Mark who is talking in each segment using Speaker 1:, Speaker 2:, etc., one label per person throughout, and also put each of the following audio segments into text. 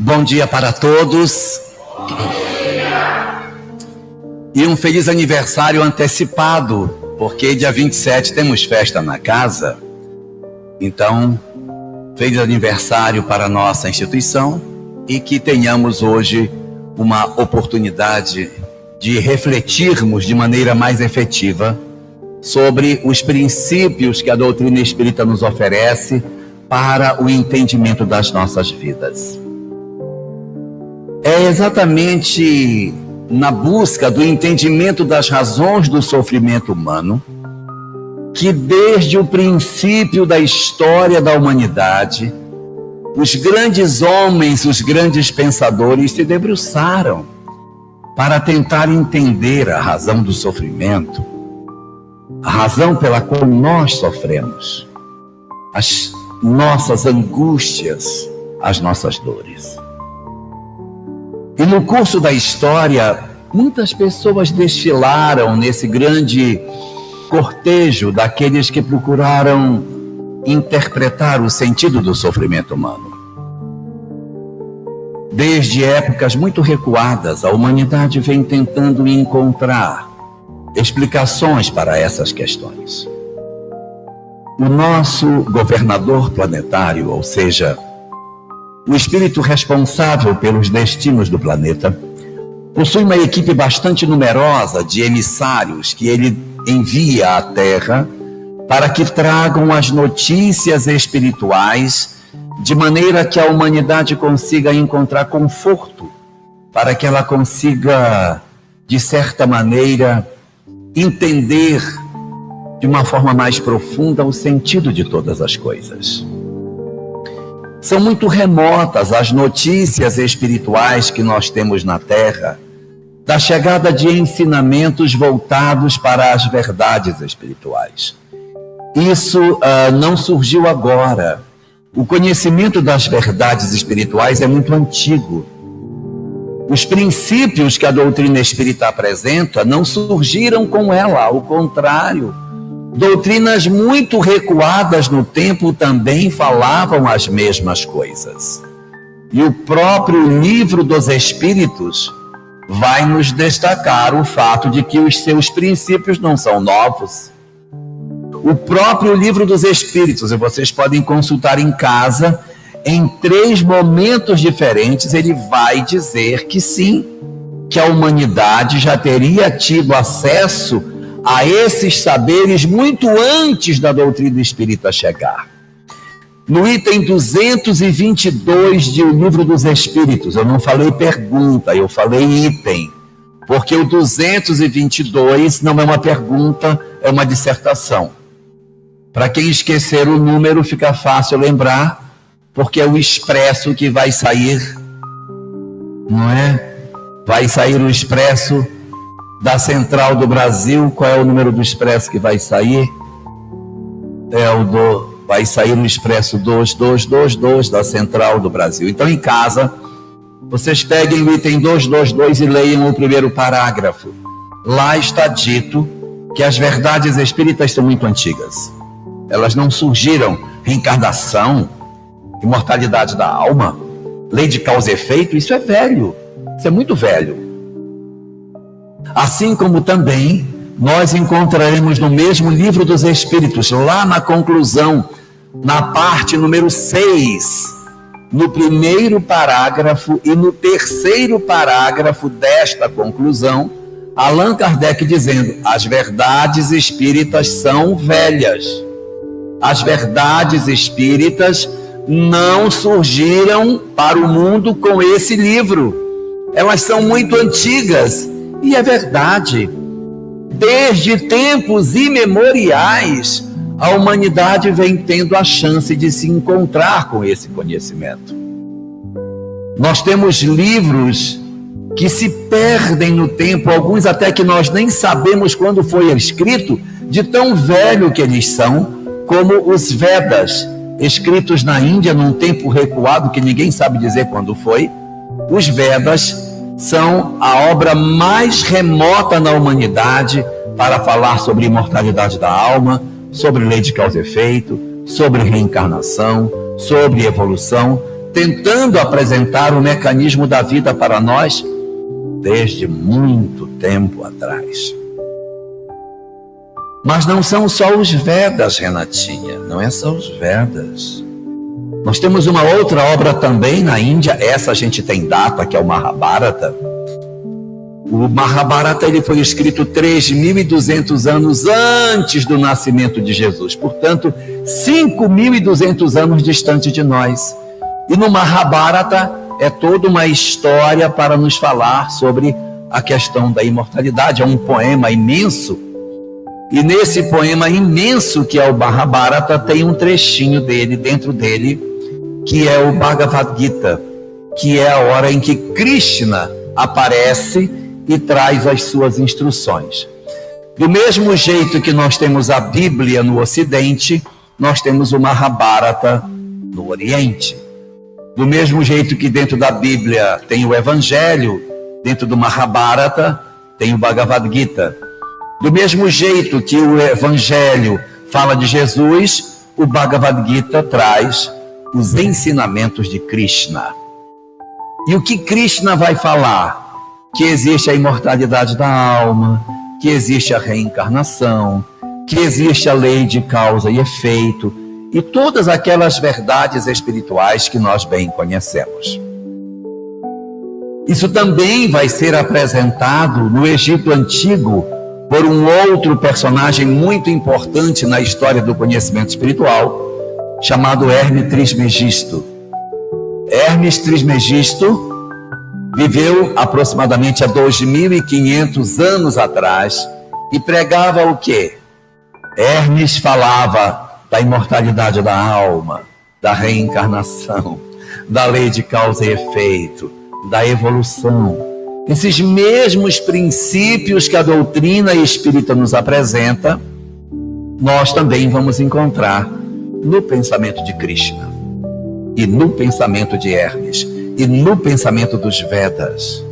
Speaker 1: Bom dia para todos. E um feliz aniversário antecipado, porque dia 27 temos festa na casa. Então, feliz aniversário para a nossa instituição e que tenhamos hoje uma oportunidade de refletirmos de maneira mais efetiva sobre os princípios que a doutrina espírita nos oferece para o entendimento das nossas vidas. É exatamente na busca do entendimento das razões do sofrimento humano que, desde o princípio da história da humanidade, os grandes homens, os grandes pensadores se debruçaram para tentar entender a razão do sofrimento, a razão pela qual nós sofremos, as nossas angústias, as nossas dores. E no curso da história, muitas pessoas desfilaram nesse grande cortejo daqueles que procuraram interpretar o sentido do sofrimento humano. Desde épocas muito recuadas, a humanidade vem tentando encontrar explicações para essas questões. O nosso governador planetário, ou seja, o espírito responsável pelos destinos do planeta, possui uma equipe bastante numerosa de emissários que ele envia à Terra para que tragam as notícias espirituais de maneira que a humanidade consiga encontrar conforto, para que ela consiga, de certa maneira, entender de uma forma mais profunda o sentido de todas as coisas. São muito remotas as notícias espirituais que nós temos na Terra, da chegada de ensinamentos voltados para as verdades espirituais. Isso não surgiu agora. O conhecimento das verdades espirituais é muito antigo. Os princípios que a doutrina espírita apresenta não surgiram com ela, ao contrário. Doutrinas muito recuadas no tempo também falavam as mesmas coisas. E o próprio Livro dos Espíritos vai nos destacar o fato de que os seus princípios não são novos. O próprio Livro dos Espíritos, e vocês podem consultar em casa, em 3 momentos diferentes, ele vai dizer que sim, que a humanidade já teria tido acesso a esses saberes muito antes da doutrina espírita chegar. No item 222 de O Livro dos Espíritos, eu não falei pergunta, eu falei item, porque o 222 não é uma pergunta, é uma dissertação. Para quem esquecer o número, fica fácil lembrar, porque é o expresso que vai sair, não é? Vai sair o expresso da Central do Brasil. Qual é o número do expresso que vai sair? Vai sair o expresso 2222 da Central do Brasil. Então, em casa, vocês peguem o item 222 e leiam o primeiro parágrafo. Lá está dito que as verdades espíritas são muito antigas. Elas não surgiram. Reencarnação, imortalidade da alma, lei de causa e efeito, isso é velho. Isso é muito velho. Assim como também nós encontraremos no mesmo Livro dos Espíritos, lá na conclusão, na parte número 6, no primeiro parágrafo e no terceiro parágrafo desta conclusão, Allan Kardec dizendo: as verdades espíritas são velhas. As verdades espíritas não surgiram para o mundo com esse livro. Elas são muito antigas. E é verdade. Desde tempos imemoriais, a humanidade vem tendo a chance de se encontrar com esse conhecimento. Nós temos livros que se perdem no tempo, alguns até que nós nem sabemos quando foi escrito, de tão velho que eles são, como os Vedas, escritos na Índia num tempo recuado que ninguém sabe dizer quando foi. Os Vedas são a obra mais remota na humanidade para falar sobre imortalidade da alma, sobre lei de causa e efeito, sobre reencarnação, sobre evolução. tentando apresentar o mecanismo da vida para nós desde muito tempo atrás. Mas não são só os Vedas, Renatinha, não é só os Vedas. Nós temos uma outra obra também na Índia, essa a gente tem data, que é o Mahabharata. O Mahabharata ele foi escrito 3.200 anos antes do nascimento de Jesus, portanto, 5.200 anos distante de nós. E no Mahabharata é toda uma história para nos falar sobre a questão da imortalidade. É um poema imenso, e nesse poema imenso que é o Mahabharata, tem um trechinho dele, dentro dele, que é o Bhagavad Gita, que é a hora em que Krishna aparece e traz as suas instruções. Do mesmo jeito que nós temos a Bíblia no Ocidente, nós temos o Mahabharata no Oriente. Do mesmo jeito que dentro da Bíblia tem o Evangelho, dentro do Mahabharata tem o Bhagavad Gita. Do mesmo jeito que o Evangelho fala de Jesus, o Bhagavad Gita traz os ensinamentos de Krishna. E o que Krishna vai falar? Que existe a imortalidade da alma, que existe a reencarnação, que existe a lei de causa e efeito, e todas aquelas verdades espirituais que nós bem conhecemos. Isso também vai ser apresentado no Egito Antigo por um outro personagem muito importante na história do conhecimento espiritual, chamado Hermes Trismegisto. Hermes Trismegisto viveu aproximadamente há 2.500 anos atrás e pregava o quê? Hermes falava da imortalidade da alma, da reencarnação, da lei de causa e efeito, da evolução. Esses mesmos princípios que a doutrina espírita nos apresenta, nós também vamos encontrar no pensamento de Krishna, e no pensamento de Hermes, e no pensamento dos Vedas.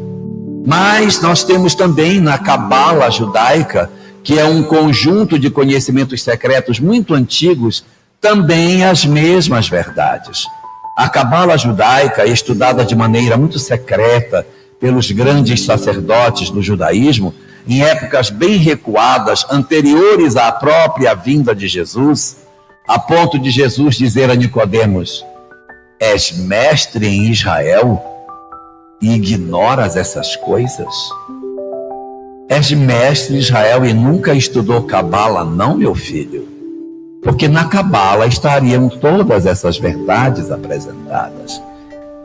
Speaker 1: Mas nós temos também na Cabala judaica, que é um conjunto de conhecimentos secretos muito antigos, também as mesmas verdades. A Cabala judaica é estudada de maneira muito secreta pelos grandes sacerdotes do judaísmo, em épocas bem recuadas, anteriores à própria vinda de Jesus, a ponto de Jesus dizer a Nicodemos: és mestre em Israel e ignoras essas coisas? És mestre em Israel e nunca estudou Cabala, não, meu filho? Porque na Cabala estariam todas essas verdades apresentadas.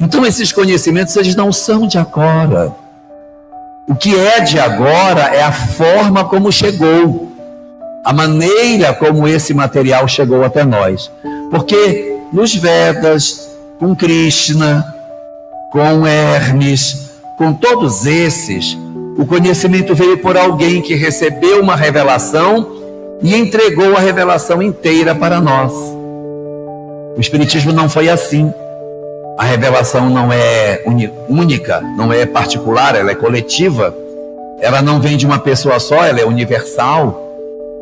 Speaker 1: Então esses conhecimentos, eles não são de agora. O que é de agora é a forma como chegou, a maneira como esse material chegou até nós. Porque nos Vedas, com Krishna, com Hermes, com todos esses, o conhecimento veio por alguém que recebeu uma revelação e entregou a revelação inteira para nós. O Espiritismo não foi assim. A revelação não é única, não é particular, ela é coletiva. Ela não vem de uma pessoa só, ela é universal.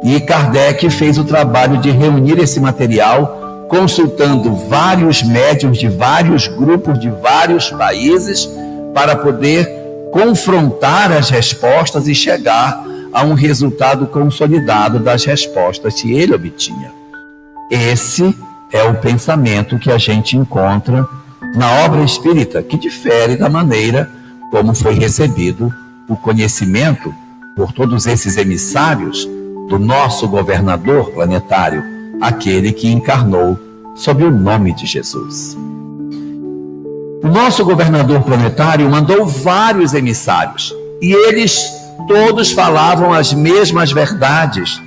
Speaker 1: E Kardec fez o trabalho de reunir esse material, consultando vários médiuns de vários grupos, de vários países, para poder confrontar as respostas e chegar a um resultado consolidado das respostas que ele obtinha. Esse é o pensamento que a gente encontra na obra espírita, que difere da maneira como foi recebido o conhecimento por todos esses emissários do nosso governador planetário, aquele que encarnou sob o nome de Jesus. O nosso governador planetário mandou vários emissários, e eles todos falavam as mesmas verdades,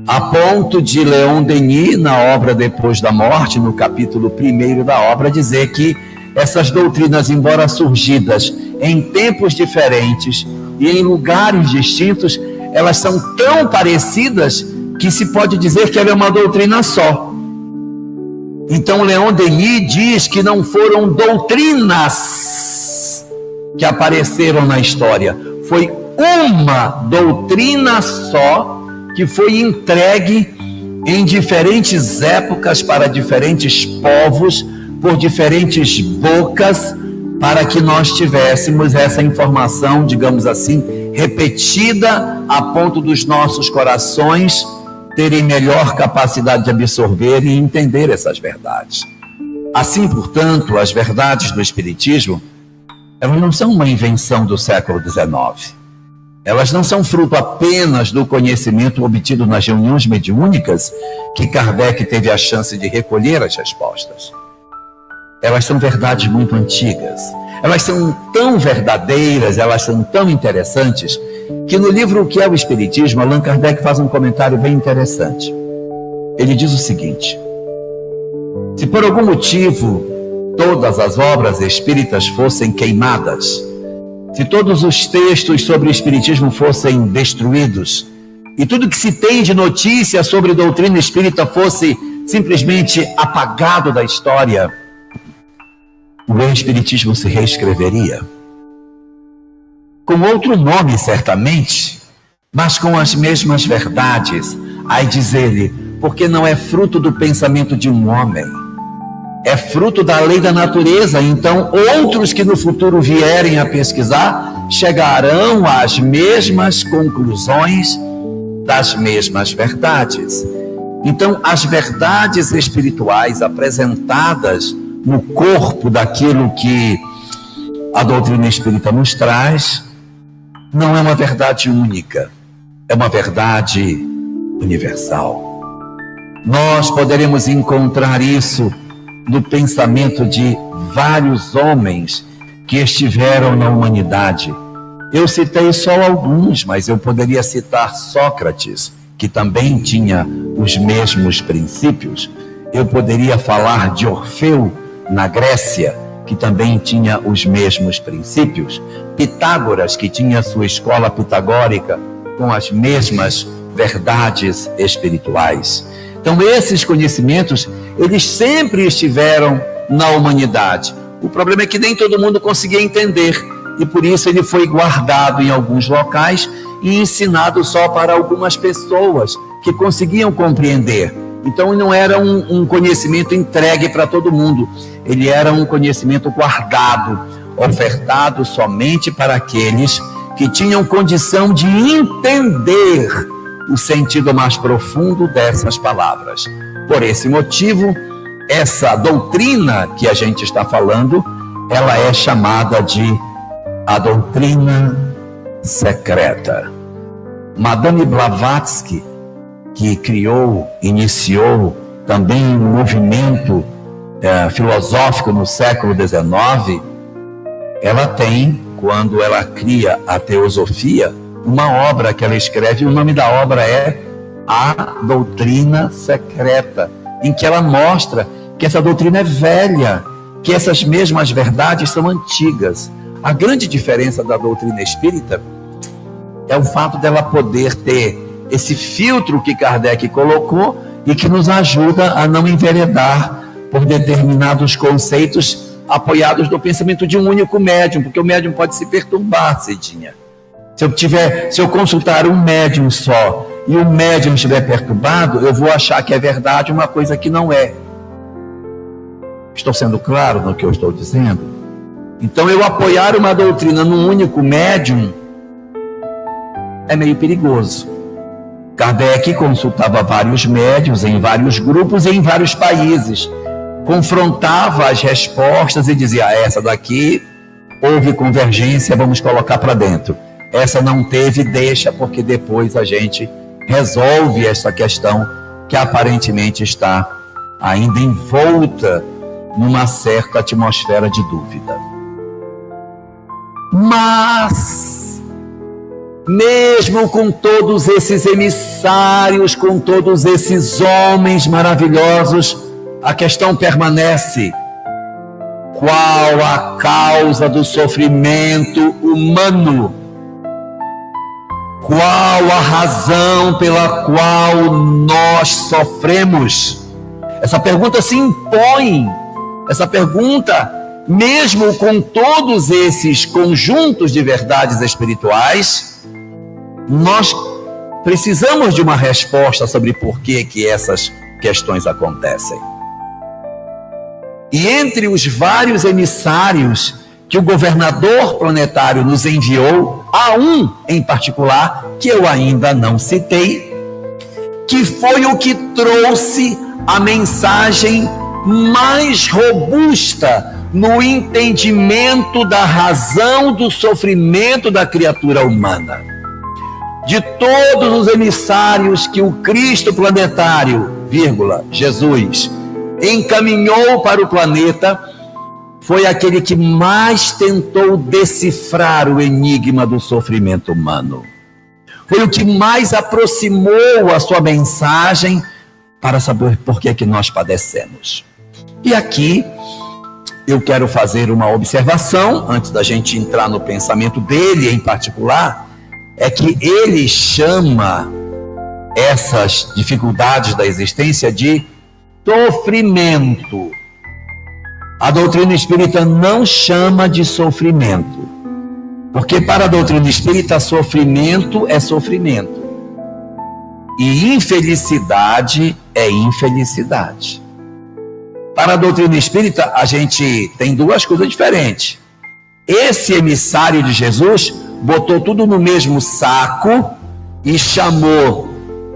Speaker 1: a ponto de Leon Denis, na obra Depois da Morte, no capítulo 1 da obra, dizer que essas doutrinas, embora surgidas em tempos diferentes e em lugares distintos, elas são tão parecidas que se pode dizer que ela é uma doutrina só. Então Leon Denis diz que não foram doutrinas que apareceram na história, foi uma doutrina só que foi entregue em diferentes épocas para diferentes povos, por diferentes bocas para que nós tivéssemos essa informação, digamos assim, repetida a ponto dos nossos corações terem melhor capacidade de absorver e entender essas verdades. Assim, portanto, as verdades do Espiritismo, elas não são uma invenção do século XIX. Elas não são fruto apenas do conhecimento obtido nas reuniões mediúnicas que Kardec teve a chance de recolher as respostas. Elas são verdades muito antigas. Elas são tão verdadeiras, elas são tão interessantes, que no livro O que é o Espiritismo, Allan Kardec faz um comentário bem interessante. Ele diz o seguinte: se por algum motivo todas as obras espíritas fossem queimadas, se todos os textos sobre o Espiritismo fossem destruídos, e tudo que se tem de notícia sobre doutrina espírita fosse simplesmente apagado da história, o Espiritismo se reescreveria. Com outro nome, certamente, mas com as mesmas verdades. Aí diz ele, porque não é fruto do pensamento de um homem, é fruto da lei da natureza. Então, outros que no futuro vierem a pesquisar chegarão às mesmas conclusões das mesmas verdades. Então, as verdades espirituais apresentadas no corpo daquilo que a doutrina espírita nos traz, não é uma verdade única, é uma verdade universal. Nós poderemos encontrar isso no pensamento de vários homens que estiveram na humanidade. Eu citei só alguns, mas eu poderia citar Sócrates, que também tinha os mesmos princípios. Eu poderia falar de Orfeu, na Grécia, que também tinha os mesmos princípios. Pitágoras, que tinha sua escola pitagórica com as mesmas verdades espirituais. Então, esses conhecimentos, eles sempre estiveram na humanidade. O problema é que nem todo mundo conseguia entender, e por isso ele foi guardado em alguns locais e ensinado só para algumas pessoas que conseguiam compreender. Então, não era um conhecimento entregue para todo mundo, ele era um conhecimento guardado, ofertado somente para aqueles que tinham condição de entender o sentido mais profundo dessas palavras. Por esse motivo, essa doutrina que a gente está falando, ela é chamada de a doutrina secreta. Madame Blavatsky, que iniciou também um movimento filosófico no século XIX, ela tem, quando ela cria a teosofia, uma obra que ela escreve, o nome da obra é A Doutrina Secreta, em que ela mostra que essa doutrina é velha, que essas mesmas verdades são antigas. A grande diferença da doutrina espírita é o fato dela poder ter esse filtro que Kardec colocou e que nos ajuda a não enveredar por determinados conceitos apoiados no pensamento de um único médium, porque o médium pode se perturbar, Cidinha. Se eu consultar um médium só e o médium estiver perturbado, eu vou achar que é verdade uma coisa que não é. Estou sendo claro no que eu estou dizendo? Então, eu apoiar uma doutrina num único médium é meio perigoso. Kardec consultava vários médiuns em vários grupos e em vários países, confrontava as respostas e dizia, essa daqui houve convergência, vamos colocar para dentro. Essa não teve, deixa, porque depois a gente resolve essa questão que aparentemente está ainda envolta numa certa atmosfera de dúvida. Mas, mesmo com todos esses emissários, com todos esses homens maravilhosos, a questão permanece: qual a causa do sofrimento humano? Qual a razão pela qual nós sofremos? Essa pergunta se impõe. Essa pergunta, mesmo com todos esses conjuntos de verdades espirituais, nós precisamos de uma resposta sobre por que essas questões acontecem. E entre os vários emissários que o governador planetário nos enviou, há um em particular que eu ainda não citei, que foi o que trouxe a mensagem mais robusta no entendimento da razão do sofrimento da criatura humana. De todos os emissários que o Cristo planetário, Jesus, encaminhou para o planeta, foi aquele que mais tentou decifrar o enigma do sofrimento humano. Foi o que mais aproximou a sua mensagem para saber por que nós padecemos. E aqui eu quero fazer uma observação, antes da gente entrar no pensamento dele em particular, é que ele chama essas dificuldades da existência de sofrimento. A doutrina espírita não chama de sofrimento, porque para a doutrina espírita, sofrimento é sofrimento e infelicidade é infelicidade. Para a doutrina espírita, a gente tem duas coisas diferentes. Esse emissário de Jesus botou tudo no mesmo saco e chamou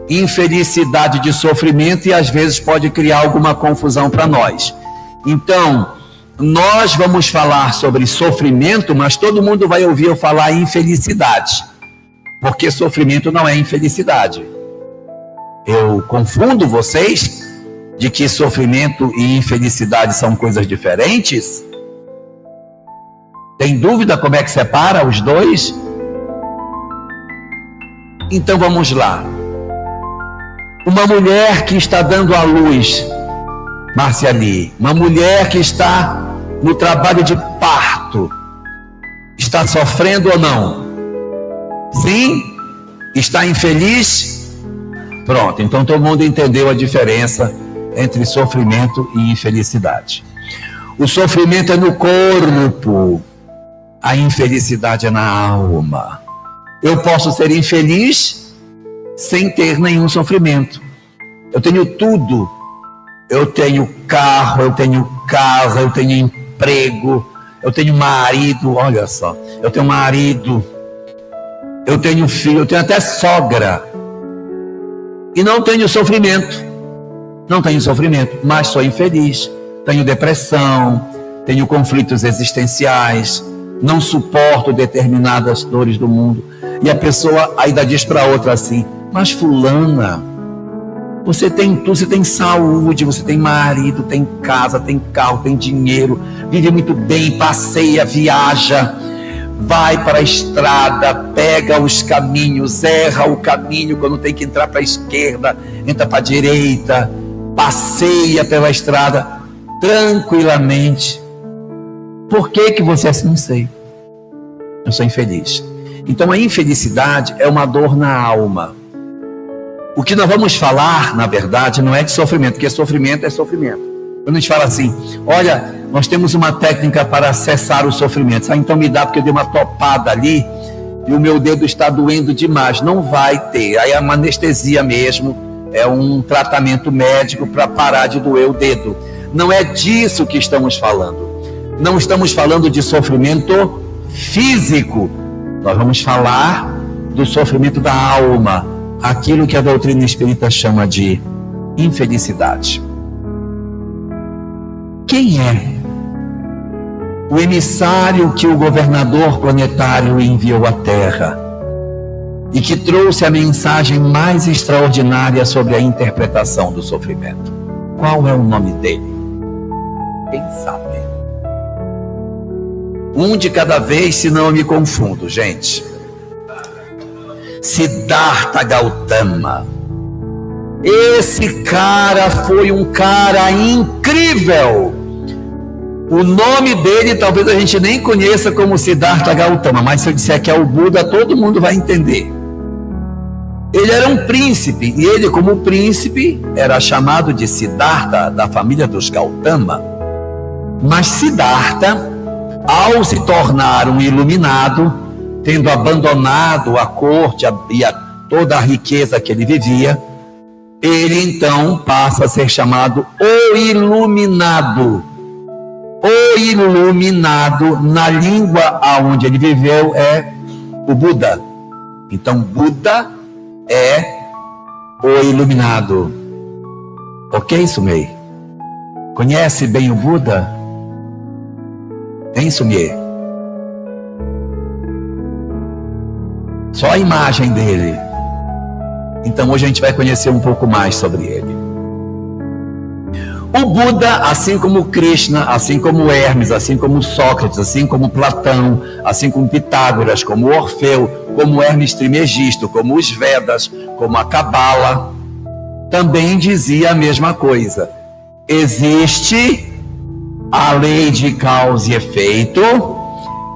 Speaker 1: infelicidade de sofrimento, e às vezes pode criar alguma confusão para nós. Então, nós vamos falar sobre sofrimento, mas todo mundo vai ouvir eu falar infelicidade, porque sofrimento não é infelicidade. Eu confundo vocês de que sofrimento e infelicidade são coisas diferentes? Tem dúvida como é que separa os dois? Então vamos lá. Uma mulher que está dando à luz, Marciali, uma mulher que está no trabalho de parto, está sofrendo ou não? Sim? Está infeliz? Pronto, então todo mundo entendeu a diferença entre sofrimento e infelicidade. O sofrimento é no corpo, a infelicidade é na alma. Eu posso ser infeliz sem ter nenhum sofrimento. Eu tenho tudo. Eu tenho carro, eu tenho casa, eu tenho emprego, eu tenho marido, olha só, eu tenho marido, eu tenho filho, eu tenho até sogra. E não tenho sofrimento. Não tenho sofrimento, mas sou infeliz. Tenho depressão, tenho conflitos existenciais, não suporto determinadas dores do mundo. E a pessoa ainda diz para outra assim: mas fulana, você tem tudo, você tem saúde, você tem marido, tem casa, tem carro, tem dinheiro, vive muito bem, passeia, viaja, vai para a estrada, pega os caminhos, erra o caminho quando tem que entrar para a esquerda, entra para a direita, passeia pela estrada tranquilamente. Por que você assim? Não sei. Eu sou infeliz. Então a infelicidade é uma dor na alma. O que nós vamos falar, na verdade, não é de sofrimento, porque sofrimento é sofrimento. Quando a gente fala assim, olha, nós temos uma técnica para cessar o sofrimento. Então me dá, porque eu dei uma topada ali e o meu dedo está doendo demais. Não vai ter. Aí é uma anestesia mesmo, é um tratamento médico para parar de doer o dedo. Não é disso que estamos falando. Não estamos falando de sofrimento físico. Nós vamos falar do sofrimento da alma, aquilo que a doutrina espírita chama de infelicidade. Quem é o emissário que o governador planetário enviou à Terra e que trouxe a mensagem mais extraordinária sobre a interpretação do sofrimento? Qual é o nome dele? Quem sabe? Um de cada vez, senão eu me confundo, gente. Siddhartha Gautama. Esse cara foi um cara incrível. O nome dele talvez a gente nem conheça como Siddhartha Gautama, mas se eu disser que é o Buda, todo mundo vai entender. Ele era um príncipe, e ele, como príncipe, era chamado de Siddhartha, da família dos Gautama. Mas Siddhartha, ao se tornar um iluminado, tendo abandonado a corte e toda a riqueza que ele vivia, ele então passa a ser chamado o Iluminado. O iluminado, na língua aonde ele viveu, é o Buda. Então, Buda é o iluminado. Ok, Sumei? Conhece bem o Buda? Hein, Sumei? Só a imagem dele. Então, hoje a gente vai conhecer um pouco mais sobre ele. O Buda, assim como Krishna, assim como Hermes, assim como Sócrates, assim como Platão, assim como Pitágoras, como Orfeu, como Hermes Trismegisto, como os Vedas, como a Cabala, também dizia a mesma coisa. Existe a lei de causa e efeito,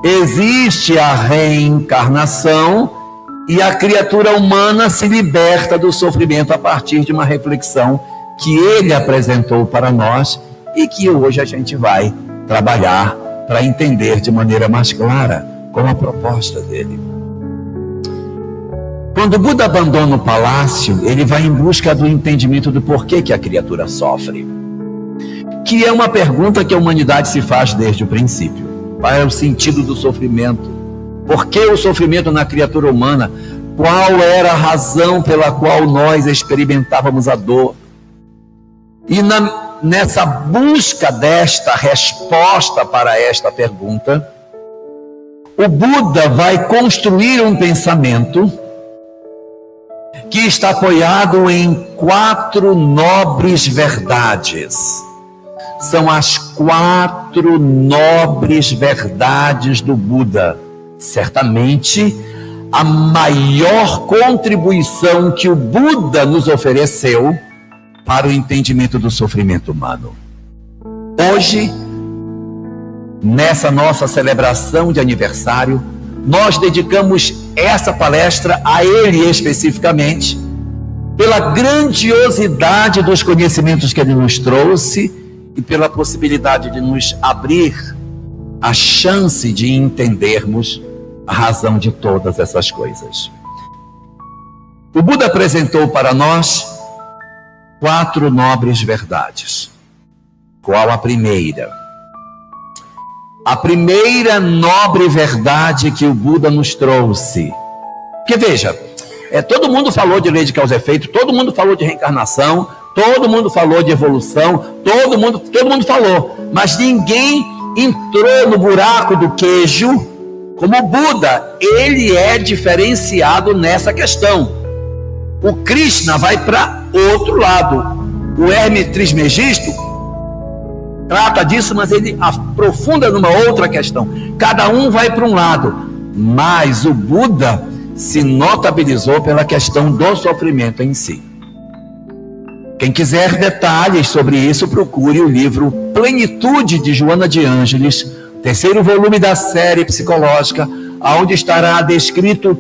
Speaker 1: existe a reencarnação e a criatura humana se liberta do sofrimento a partir de uma reflexão que ele apresentou para nós e que hoje a gente vai trabalhar para entender de maneira mais clara com a proposta dele. Quando Buda abandona o palácio, ele vai em busca do entendimento do porquê que a criatura sofre, que é uma pergunta que a humanidade se faz desde o princípio. Qual é o sentido do sofrimento? Por que o sofrimento na criatura humana? Qual era a razão pela qual nós experimentávamos a dor? E nessa busca desta resposta para esta pergunta, o Buda vai construir um pensamento que está apoiado em 4 nobres verdades. São as 4 nobres verdades do Buda. Certamente, a maior contribuição que o Buda nos ofereceu para o entendimento do sofrimento humano. Hoje, nessa nossa celebração de aniversário, nós dedicamos essa palestra a ele especificamente, pela grandiosidade dos conhecimentos que ele nos trouxe e pela possibilidade de nos abrir a chance de entendermos a razão de todas essas coisas. O Buda apresentou para nós 4 nobres verdades. Qual a primeira? A primeira nobre verdade que o Buda nos trouxe. Porque veja, todo mundo falou de lei de causa e efeito, todo mundo falou de reencarnação, todo mundo falou de evolução, todo mundo falou, mas ninguém entrou no buraco do queijo como o Buda. Ele é diferenciado nessa questão. O Krishna vai para outro lado. O Hermes Trismegisto trata disso, mas ele aprofunda numa outra questão. Cada um vai para um lado. Mas o Buda se notabilizou pela questão do sofrimento em si. Quem quiser detalhes sobre isso, procure o livro Plenitude, de Joana de Ângeles, 3º volume da série psicológica, onde estará descrito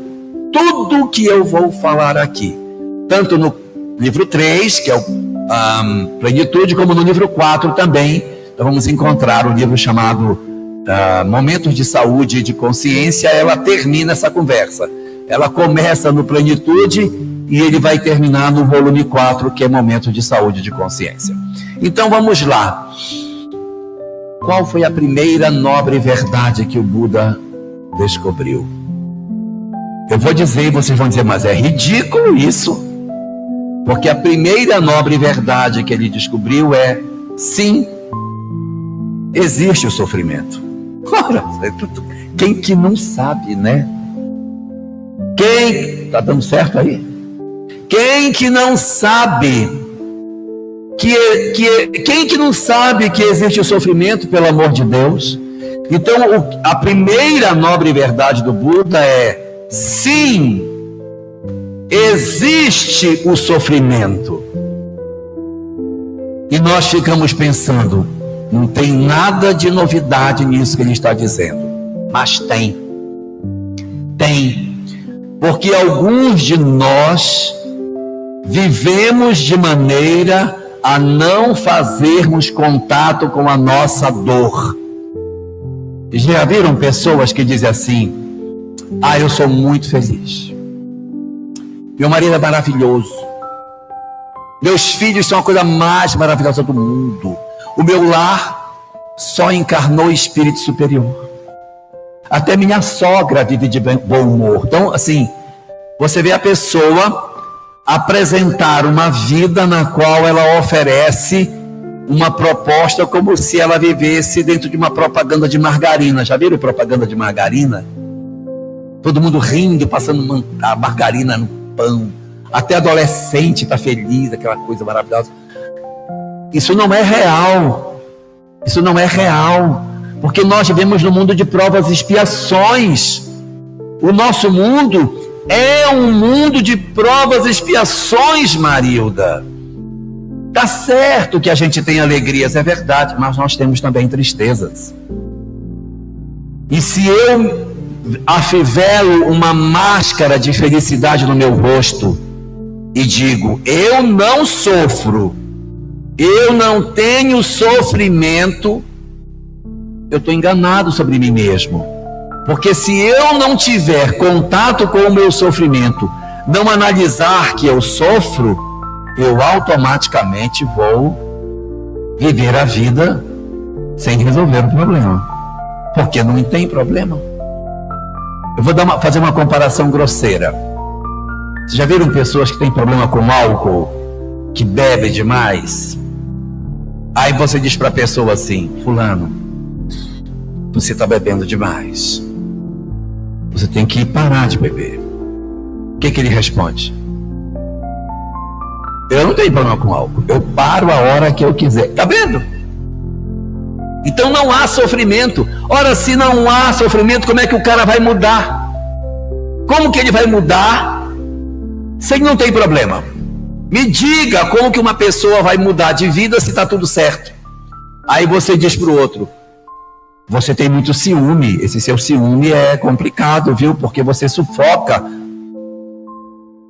Speaker 1: tudo o que eu vou falar aqui. Tanto no livro 3, que é o Plenitude, como no livro 4 também. Então vamos encontrar o livro chamado Momentos de Saúde e de Consciência. Ela termina essa conversa. Ela começa no Plenitude e ele vai terminar no volume 4, que é Momentos de Saúde e de Consciência. Então vamos lá. Qual foi a primeira nobre verdade que o Buda descobriu? Eu vou dizer e vocês vão dizer, mas é ridículo isso. Porque a primeira nobre verdade que ele descobriu é: sim, existe o sofrimento. Ora, quem que não sabe, né? Quem, tá dando certo aí? Quem que não sabe quem que não sabe que existe o sofrimento, pelo amor de Deus? Então, a primeira nobre verdade do Buda é: sim, existe o sofrimento. E nós ficamos pensando, não tem nada de novidade nisso que ele está dizendo. Mas tem. Tem. Porque alguns de nós vivemos de maneira a não fazermos contato com a nossa dor. Já viram pessoas que dizem assim: eu sou muito feliz, meu marido é maravilhoso, meus filhos são a coisa mais maravilhosa do mundo, o meu lar só encarnou espírito superior. Até minha sogra vive de bom humor. Então, assim, você vê a pessoa apresentar uma vida na qual ela oferece uma proposta como se ela vivesse dentro de uma propaganda de margarina. Já viram propaganda de margarina? Todo mundo rindo, passando a margarina no pão. Até adolescente está feliz, aquela coisa maravilhosa. Isso não é real. Isso não é real. Porque nós vivemos num mundo de provas e expiações. O nosso mundo é um mundo de provas e expiações, Marilda. Tá certo que a gente tem alegrias, é verdade, mas nós temos também tristezas. E se eu afivelo uma máscara de felicidade no meu rosto e digo, eu não sofro, eu não tenho sofrimento, eu estou enganado sobre mim mesmo. Porque se eu não tiver contato com o meu sofrimento, não analisar que eu sofro, eu automaticamente vou viver a vida sem resolver o problema. Porque não tem problema. Eu vou fazer uma comparação grosseira. Vocês já viram pessoas que têm problema com álcool, que bebem demais? Aí você diz para a pessoa assim, fulano, você está bebendo demais. Você tem que parar de beber. O que ele responde? Eu não tenho problema com álcool. Eu paro a hora que eu quiser. Está vendo? Então não há sofrimento. Ora, se não há sofrimento, como é que o cara vai mudar? Como que ele vai mudar se ele não tem problema? Me diga como que uma pessoa vai mudar de vida se está tudo certo. Aí você diz para o outro, você tem muito ciúme, esse seu ciúme é complicado, viu? Porque você sufoca.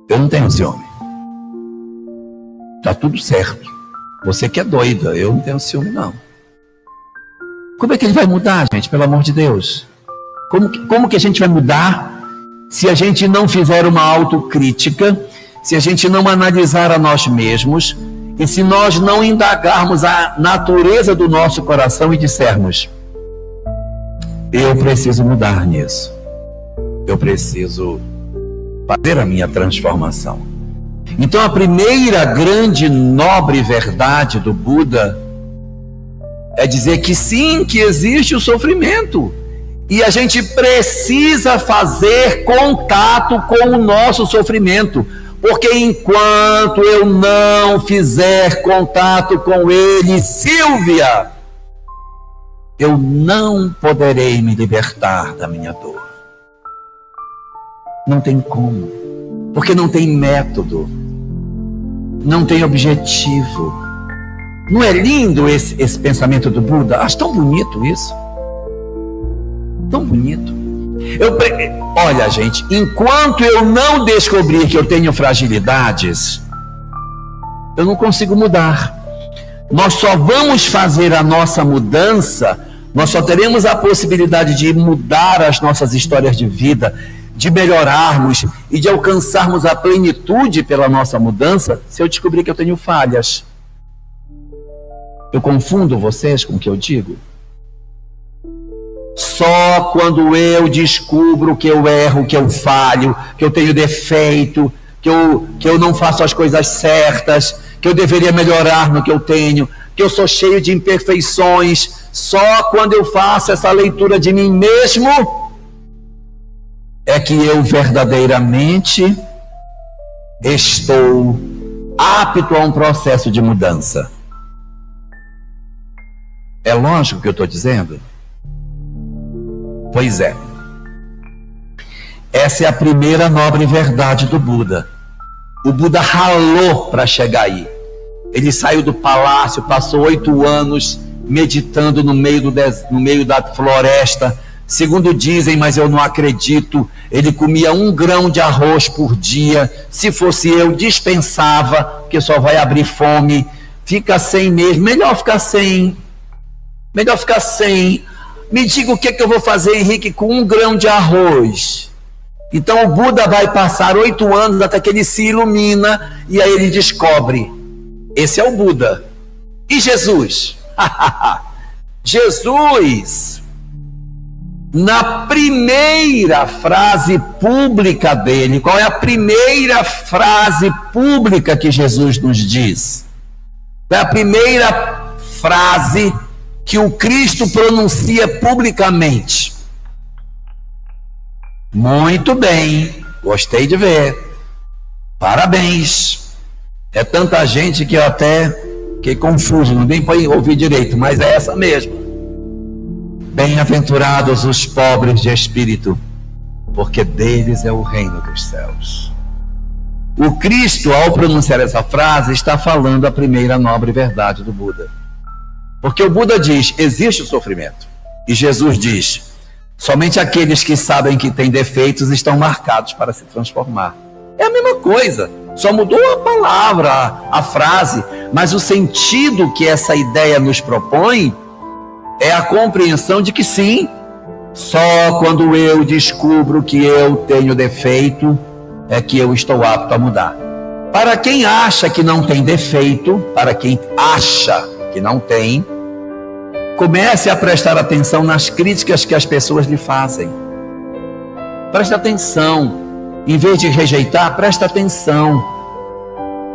Speaker 1: Eu não tenho ciúme. Tá tudo certo. Você que é doida, eu não tenho ciúme não. Como é que ele vai mudar, gente? Pelo amor de Deus. Como que a gente vai mudar se a gente não fizer uma autocrítica, se a gente não analisar a nós mesmos e se nós não indagarmos a natureza do nosso coração e dissermos, eu preciso mudar nisso. Eu preciso fazer a minha transformação. Então a primeira grande nobre verdade do Buda é dizer que sim, que existe o sofrimento. E a gente precisa fazer contato com o nosso sofrimento. Porque enquanto eu não fizer contato com ele, Silvia, eu não poderei me libertar da minha dor. Não tem como. Porque não tem método. Não tem objetivo. Não é lindo esse pensamento do Buda? Acho tão bonito isso. Tão bonito. Olha, gente, enquanto eu não descobrir que eu tenho fragilidades, eu não consigo mudar. Nós só vamos fazer a nossa mudança, nós só teremos a possibilidade de mudar as nossas histórias de vida, de melhorarmos e de alcançarmos a plenitude pela nossa mudança, se eu descobrir que eu tenho falhas. Eu confundo vocês com o que eu digo? Só quando eu descubro que eu erro, que eu falho, que eu tenho defeito, que eu não faço as coisas certas, que eu deveria melhorar no que eu tenho, que eu sou cheio de imperfeições, só quando eu faço essa leitura de mim mesmo, é que eu verdadeiramente estou apto a um processo de mudança. É lógico o que eu estou dizendo? Pois é. Essa é a primeira nobre verdade do Buda. O Buda ralou para chegar aí. Ele saiu do palácio, passou 8 anos meditando no meio da floresta. Segundo dizem, mas eu não acredito, ele comia 1 grão de arroz por dia. Se fosse eu, dispensava, porque só vai abrir fome. Fica sem mesmo, melhor ficar sem. Melhor ficar sem. Me diga o que eu vou fazer, Henrique, com 1 grão de arroz. Então o Buda vai passar 8 anos até que ele se ilumina e aí ele descobre. Esse é o Buda. E Jesus? Jesus, na primeira frase pública dele, qual é a primeira frase pública que Jesus nos diz? É a primeira frase que o Cristo pronuncia publicamente. Muito bem, gostei de ver. Parabéns. É tanta gente que eu até fiquei confuso, não nem pode ouvir direito, mas é essa mesmo. Bem-aventurados os pobres de espírito, porque deles é o reino dos céus. O Cristo, ao pronunciar essa frase, está falando a primeira nobre verdade do Buda. Porque o Buda diz, existe o sofrimento. E Jesus diz, somente aqueles que sabem que têm defeitos estão marcados para se transformar. É a mesma coisa, só mudou a palavra, a frase, mas o sentido que essa ideia nos propõe é a compreensão de que sim, só quando eu descubro que eu tenho defeito, é que eu estou apto a mudar. Para quem acha que não tem defeito, para quem acha que não tem, comece a prestar atenção nas críticas que as pessoas lhe fazem. Preste atenção. Em vez de rejeitar, presta atenção.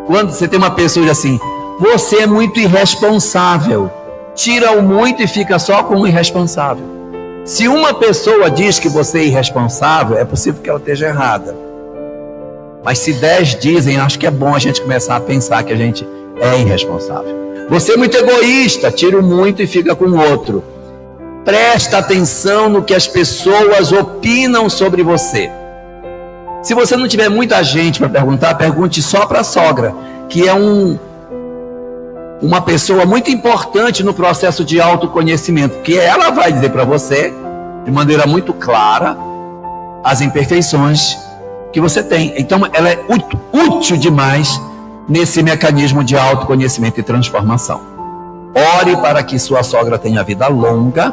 Speaker 1: Quando você tem uma pessoa que diz assim, você é muito irresponsável, tira o muito e fica só com o irresponsável. Se uma pessoa diz que você é irresponsável, é possível que ela esteja errada. Mas se 10 dizem, acho que é bom a gente começar a pensar que a gente é irresponsável. Você é muito egoísta, tira o muito e fica com o outro. Presta atenção no que as pessoas opinam sobre você. Se você não tiver muita gente para perguntar, pergunte só para a sogra, que é uma pessoa muito importante no processo de autoconhecimento, que ela vai dizer para você, de maneira muito clara, as imperfeições que você tem. Então, ela é útil demais nesse mecanismo de autoconhecimento e transformação. Ore para que sua sogra tenha vida longa,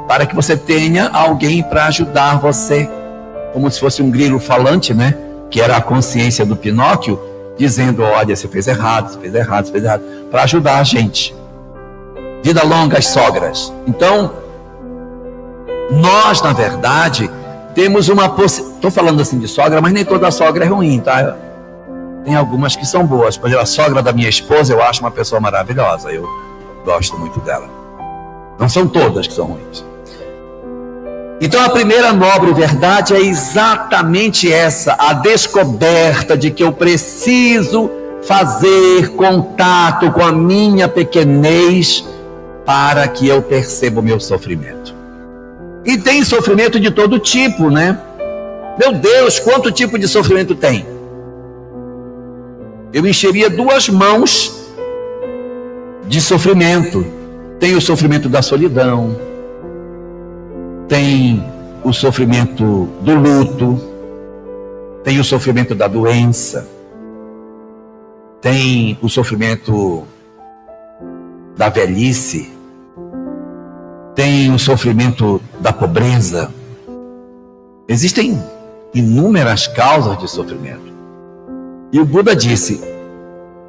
Speaker 1: para que você tenha alguém para ajudar você, como se fosse um grilo falante, né? Que era a consciência do Pinóquio, dizendo, olha, você fez errado, você fez errado, você fez errado, para ajudar a gente. Vida longa às sogras. Então, nós, na verdade, temos uma possibilidade. Estou falando assim de sogra, mas nem toda sogra é ruim, tá? Tem algumas que são boas. Por exemplo, a sogra da minha esposa, eu acho uma pessoa maravilhosa. Eu gosto muito dela. Não são todas que são ruins. Então, a primeira nobre verdade é exatamente essa, a descoberta de que eu preciso fazer contato com a minha pequenez para que eu perceba o meu sofrimento. E tem sofrimento de todo tipo, né? Meu Deus, quanto tipo de sofrimento tem? Eu encheria 2 mãos de sofrimento. Tem o sofrimento da solidão, tem o sofrimento do luto, tem o sofrimento da doença, tem o sofrimento da velhice, tem o sofrimento da pobreza. Existem inúmeras causas de sofrimento. E o Buda disse,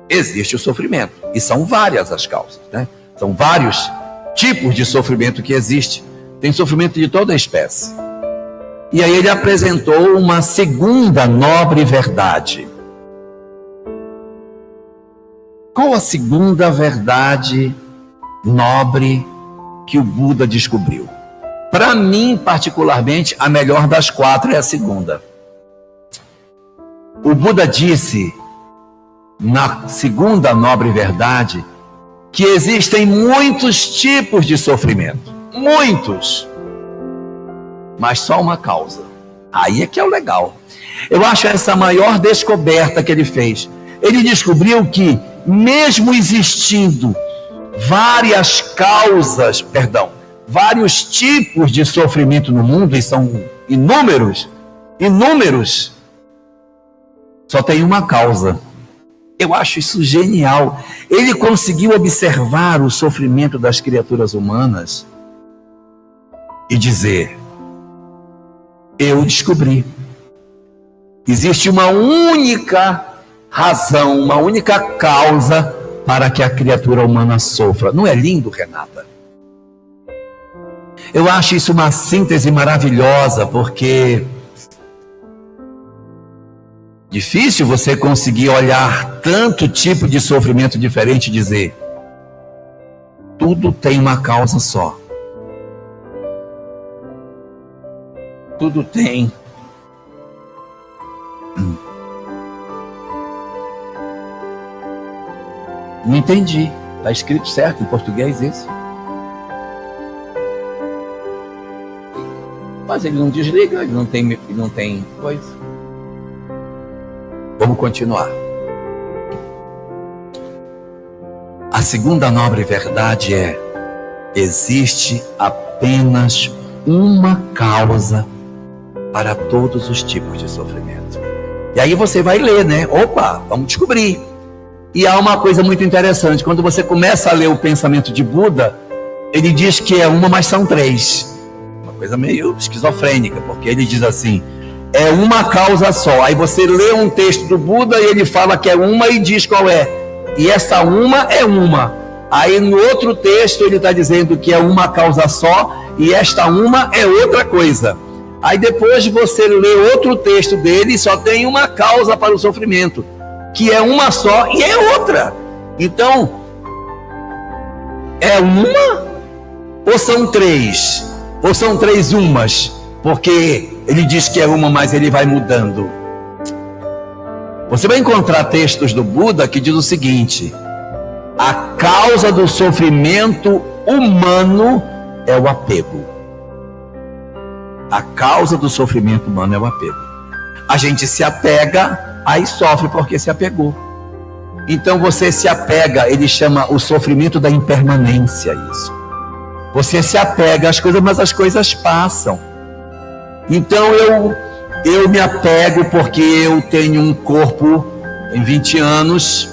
Speaker 1: existe o sofrimento, e são várias as causas, né? São vários tipos de sofrimento que existe. Tem sofrimento de toda a espécie. E aí ele apresentou uma segunda nobre verdade. Qual a segunda verdade nobre que o Buda descobriu? Para mim, particularmente, a melhor das 4 é a segunda. O Buda disse, na segunda nobre verdade, que existem muitos tipos de sofrimento. Muitos. Mas só uma causa. Aí é que é o legal. Eu acho essa a maior descoberta que ele fez. Ele descobriu que, mesmo existindo várias causas, vários tipos de sofrimento no mundo, e são inúmeros, só tem uma causa. Eu acho isso genial. Ele conseguiu observar o sofrimento das criaturas humanas e dizer, eu descobri. Existe uma única razão, uma única causa para que a criatura humana sofra. Não é lindo, Renata? Eu acho isso uma síntese maravilhosa, porque difícil você conseguir olhar tanto tipo de sofrimento diferente e dizer: tudo tem uma causa só. Tudo tem. Não entendi. Está escrito certo em português isso? Mas ele não desliga, ele não tem coisa. Vamos continuar. A segunda nobre verdade é: existe apenas uma causa para todos os tipos de sofrimento. E aí você vai ler, né? Opa, vamos descobrir. E há uma coisa muito interessante: quando você começa a ler o pensamento de Buda, ele diz que é uma, mas são três. Uma coisa meio esquizofrênica, porque ele diz assim: é uma causa só. Aí você lê um texto do Buda e ele fala que é uma e diz qual é. E essa uma é uma. Aí no outro texto ele está dizendo que é uma causa só e esta uma é outra coisa. Aí depois você lê outro texto dele e só tem uma causa para o sofrimento, que é uma só e é outra. Então, é uma ou são três? Ou são três umas? Porque ele diz que é uma, mas ele vai mudando. Você vai encontrar textos do Buda que diz o seguinte: a causa do sofrimento humano é o apego. A causa do sofrimento humano é o apego. A gente se apega, aí sofre porque se apegou. Então você se apega, ele chama o sofrimento da impermanência isso. Você se apega às coisas, mas as coisas passam. Então eu me apego porque eu tenho um corpo em 20 anos,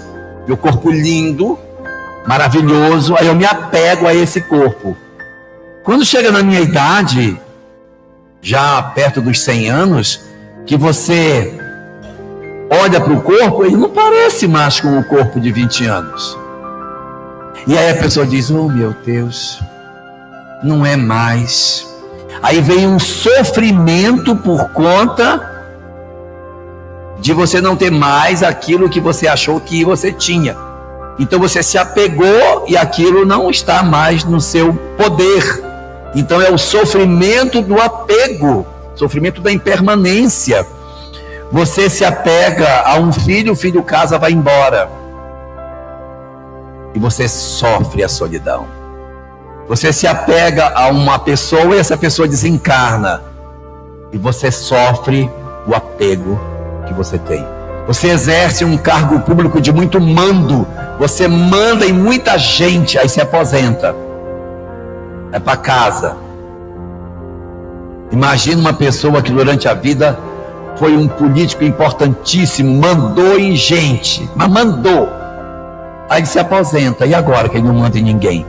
Speaker 1: meu corpo lindo, maravilhoso, aí eu me apego a esse corpo. Quando chega na minha idade, já perto dos 100 anos, que você olha para o corpo, ele não parece mais com o corpo de 20 anos. E aí a pessoa diz: oh meu Deus, não é mais. Aí vem um sofrimento por conta de você não ter mais aquilo que você achou que você tinha. Então você se apegou e aquilo não está mais no seu poder. Então é o sofrimento do apego, sofrimento da impermanência. Você se apega a um filho, o filho casa, vai embora. E você sofre a solidão. Você se apega a uma pessoa e essa pessoa desencarna. E você sofre o apego que você tem. Você exerce um cargo público de muito mando. Você manda em muita gente, aí se aposenta. É para casa. Imagina uma pessoa que durante a vida foi um político importantíssimo, mandou em gente, mas mandou. Aí ele se aposenta, e agora que ele não manda em ninguém?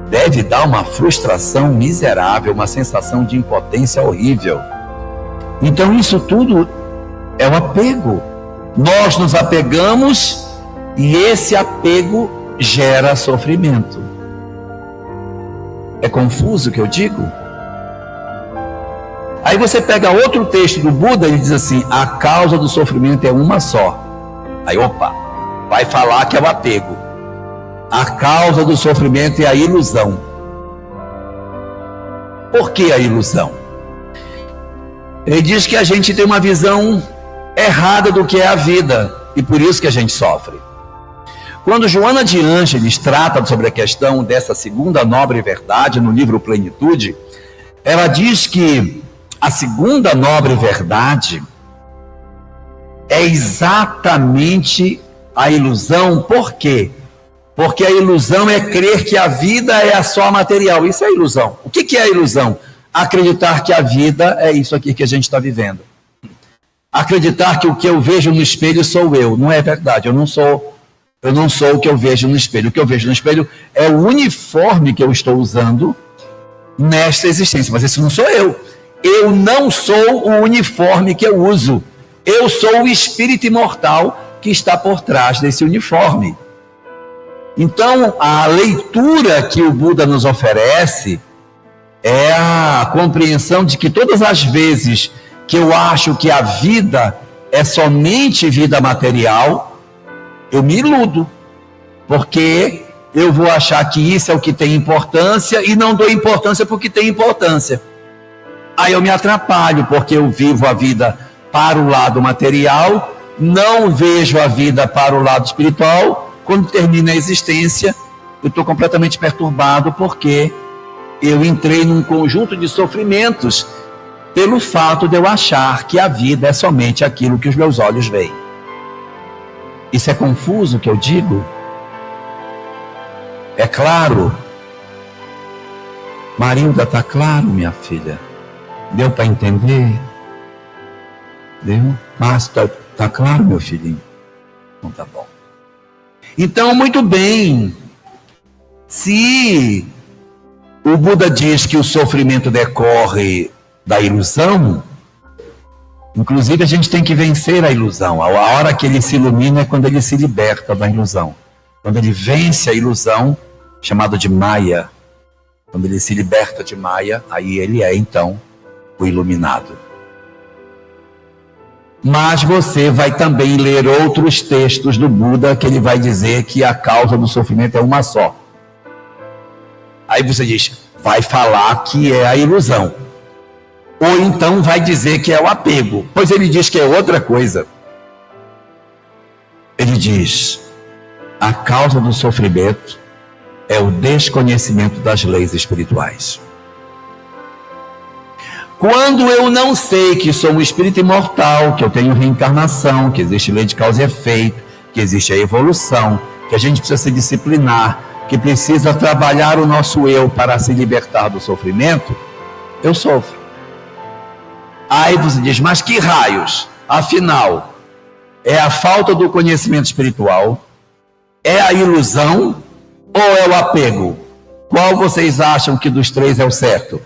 Speaker 1: Deve dar uma frustração miserável, uma sensação de impotência horrível. Então isso tudo é o apego. Nós nos apegamos e esse apego gera sofrimento. É confuso o que eu digo? Aí você pega outro texto do Buda, ele diz assim: a causa do sofrimento é uma só. Aí opa, vai falar que é o apego. A causa do sofrimento é a ilusão. Por que a ilusão? Ele diz que a gente tem uma visão errada do que é a vida, e por isso que a gente sofre. Quando Joana de Ângeles trata sobre a questão dessa segunda nobre verdade no livro Plenitude, ela diz que a segunda nobre verdade é exatamente a ilusão. Por quê? Porque a ilusão é crer que a vida é só material. Isso é ilusão. O que é a ilusão? Acreditar que a vida é isso aqui que a gente está vivendo. Acreditar que o que eu vejo no espelho sou eu. Não é verdade. Eu não sou o que eu vejo no espelho. O que eu vejo no espelho é o uniforme que eu estou usando nesta existência. Mas esse não sou eu. Eu não sou o uniforme que eu uso. Eu sou o espírito imortal que está por trás desse uniforme. Então, a leitura que o Buda nos oferece É a compreensão de que todas as vezes que eu acho que a vida é somente vida material, eu me iludo, porque eu vou achar que isso é o que tem importância e não dou importância porque tem importância. Aí eu me atrapalho, porque eu vivo a vida para o lado material, não vejo a vida para o lado espiritual. Quando termina a existência, eu estou completamente perturbado, porque eu entrei num conjunto de sofrimentos pelo fato de eu achar que a vida é somente aquilo que os meus olhos veem. Isso é confuso o que eu digo? É claro? Marilda, está claro, minha filha? Deu para entender? Deu? Mas tá claro, meu filhinho? Então tá bom. Então, muito bem. Se o Buda diz que o sofrimento decorre da ilusão, inclusive a gente tem que vencer a ilusão. A hora que ele se ilumina é quando ele se liberta da ilusão. Quando ele vence a ilusão, chamada de Maya, quando ele se liberta de Maya, aí ele é então o iluminado. Mas você vai também ler outros textos do Buda que ele vai dizer que a causa do sofrimento é uma só. Aí você diz, vai falar que é a ilusão. Ou então vai dizer que é o apego. Pois ele diz que é outra coisa. Ele diz, a causa do sofrimento é o desconhecimento das leis espirituais. Quando eu não sei que sou um espírito imortal, que eu tenho reencarnação, que existe lei de causa e efeito, que existe a evolução, que a gente precisa se disciplinar, que precisa trabalhar o nosso eu para se libertar do sofrimento, eu sofro. Aí você diz, mas que raios? Afinal, é a falta do conhecimento espiritual? É a ilusão? Ou é o apego? Qual vocês acham que dos três é o certo?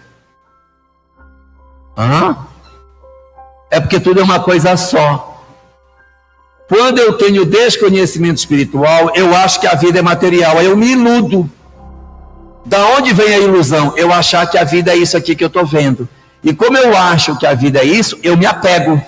Speaker 1: É porque tudo é uma coisa só. Quando eu tenho desconhecimento espiritual, eu acho que a vida é material, aí eu me iludo. Da onde vem a ilusão? Eu achar que a vida é isso aqui que eu estou vendo. E como eu acho que a vida é isso, eu me apego.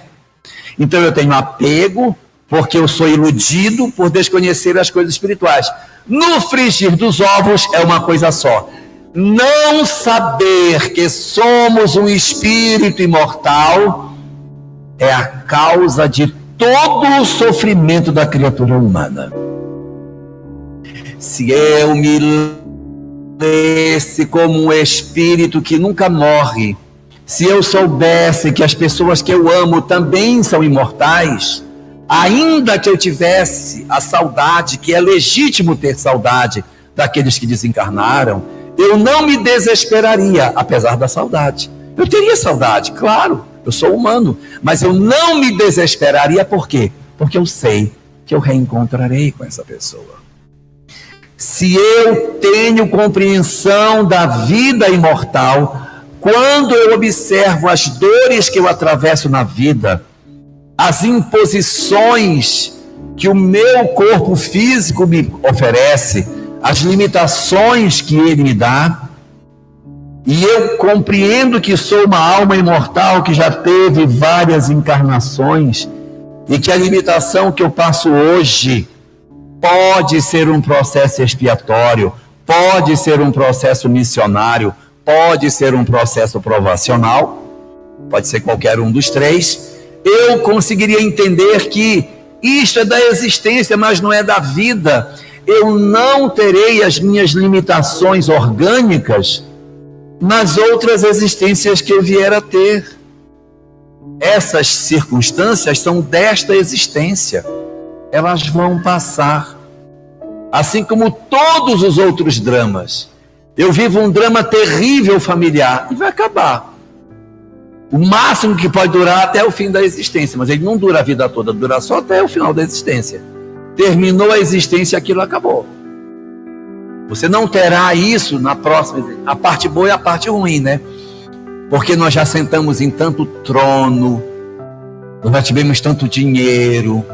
Speaker 1: Então eu tenho apego, porque eu sou iludido por desconhecer as coisas espirituais. No frigir dos ovos é uma coisa só. Não saber que somos um espírito imortal é a causa de todo o sofrimento da criatura humana. Se eu me lesse como um espírito que nunca morre, se eu soubesse que as pessoas que eu amo também são imortais, ainda que eu tivesse a saudade, que é legítimo ter saudade daqueles que desencarnaram, eu não me desesperaria, apesar da saudade. Eu teria saudade, claro, eu sou humano, mas eu não me desesperaria, por quê? Porque eu sei que eu reencontrarei com essa pessoa. Se eu tenho compreensão da vida imortal, quando eu observo as dores que eu atravesso na vida, as imposições que o meu corpo físico me oferece, as limitações que ele me dá, e eu compreendo que sou uma alma imortal que já teve várias encarnações, e que a limitação que eu passo hoje pode ser um processo expiatório, pode ser um processo missionário, pode ser um processo provacional, pode ser qualquer um dos três, eu conseguiria entender que isto é da existência, mas não é da vida. Eu não terei as minhas limitações orgânicas nas outras existências que eu vier a ter. Essas circunstâncias são desta existência. Elas vão passar. Assim como todos os outros dramas. Eu vivo um drama terrível familiar e vai acabar. O máximo que pode durar até o fim da existência, mas ele não dura a vida toda, dura só até o final da existência. Terminou a existência, aquilo acabou. Você não terá isso na próxima. A parte boa e a parte ruim, né? Porque nós já sentamos em tanto trono, nós já tivemos tanto dinheiro,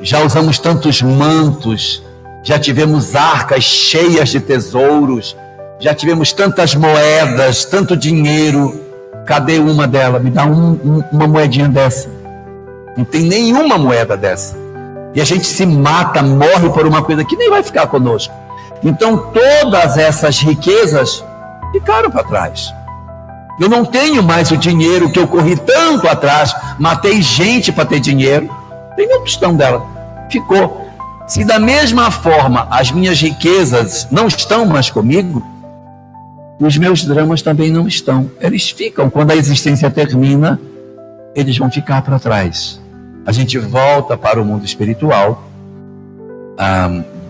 Speaker 1: já usamos tantos mantos, já tivemos arcas cheias de tesouros, Já tivemos tantas moedas, tanto dinheiro. Cadê uma delas? Me dá uma moedinha dessa. Não tem nenhuma moeda dessa. E a gente se mata, morre por uma coisa que nem vai ficar conosco. Então todas essas riquezas ficaram para trás. Eu não tenho mais o dinheiro que eu corri tanto atrás, matei gente para ter dinheiro. Tem nenhuma questão dela. Ficou. Se da mesma forma as minhas riquezas não estão mais comigo, os meus dramas também não estão. Eles ficam. Quando a existência termina, eles vão ficar para trás. A gente volta para o mundo espiritual,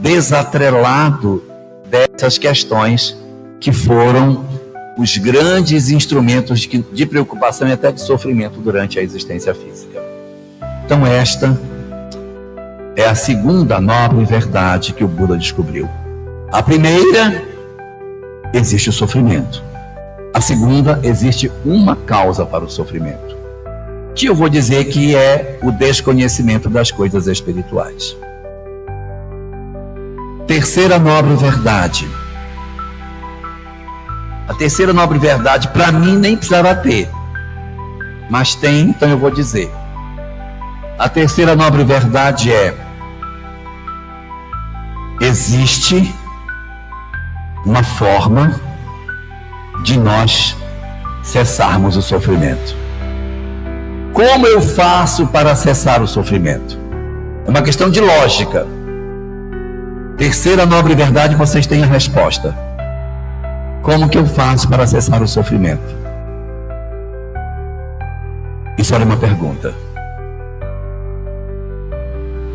Speaker 1: desatrelado dessas questões que foram os grandes instrumentos de preocupação e até de sofrimento durante a existência física. Então esta é a segunda nobre verdade que o Buda descobriu. A primeira, existe o sofrimento. A segunda, existe uma causa para o sofrimento, que eu vou dizer que é o desconhecimento das coisas espirituais. Terceira nobre verdade. A terceira nobre verdade, para mim, nem precisava ter, mas tem, então eu vou dizer. A terceira nobre verdade é: existe uma forma de nós cessarmos o sofrimento. Como eu faço para cessar o sofrimento? É uma questão de lógica. Terceira nobre verdade, vocês têm a resposta. Como que eu faço para cessar o sofrimento? Isso era uma pergunta.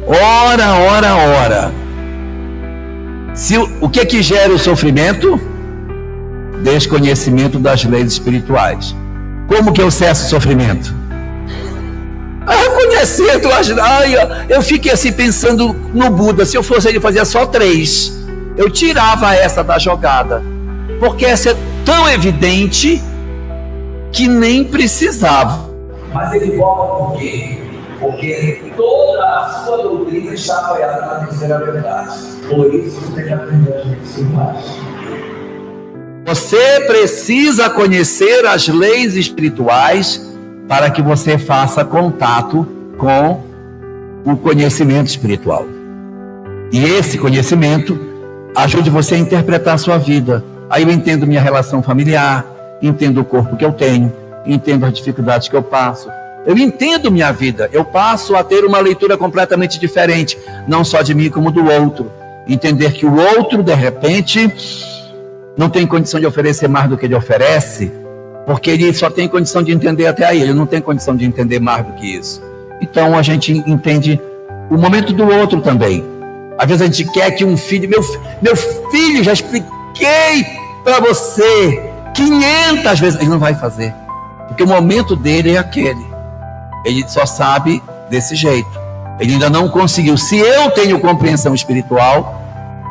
Speaker 1: Ora. O que é que gera o sofrimento? Desconhecimento das leis espirituais. Como que eu cesso o sofrimento? Reconhecendo as... eu fiquei assim pensando no Buda. Se eu fosse ele, fazia só 3. Eu tirava essa da jogada, porque essa é tão evidente que nem precisava. Mas ele volta por quê? Porque toda a sua doutrina está apoiada na terceira verdade. Por isso você tem que aprender as leis espirituais. Você precisa conhecer as leis espirituais para que você faça contato com o conhecimento espiritual. E esse conhecimento ajude você a interpretar a sua vida. Aí eu entendo minha relação familiar, entendo o corpo que eu tenho, entendo as dificuldades que eu passo. Eu entendo minha vida, eu passo a ter uma leitura completamente diferente, não só de mim como do outro. Entender que o outro, de repente, não tem condição de oferecer mais do que ele oferece, porque ele só tem condição de entender até aí, ele não tem condição de entender mais do que isso. Então a gente entende o momento do outro também. Às vezes a gente quer que um filho, meu filho, já expliquei para você 500 vezes, ele não vai fazer, porque o momento dele é aquele. Ele só sabe desse jeito. Ele ainda não conseguiu. Se eu tenho compreensão espiritual,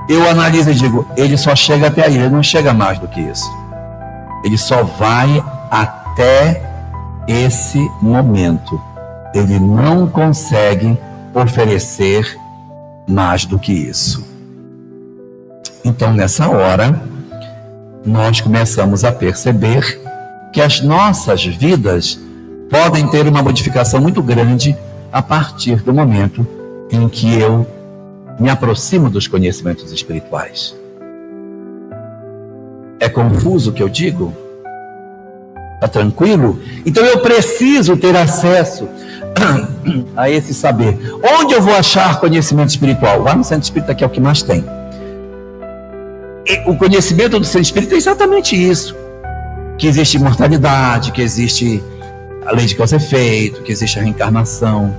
Speaker 1: eu analiso e digo, ele só chega até aí, ele não chega mais do que isso. Ele só vai até esse momento. Ele não consegue oferecer mais do que isso. Então, nessa hora, nós começamos a perceber que as nossas vidas podem ter uma modificação muito grande a partir do momento em que eu me aproximo dos conhecimentos espirituais. É confuso o que eu digo? Está tranquilo? Então eu preciso ter acesso a esse saber. Onde eu vou achar conhecimento espiritual? Lá no Centro Espírita, que é o que mais tem. E o conhecimento do Centro Espírita é exatamente isso. Que existe imortalidade, que existe a lei de causa e efeito, que existe a reencarnação.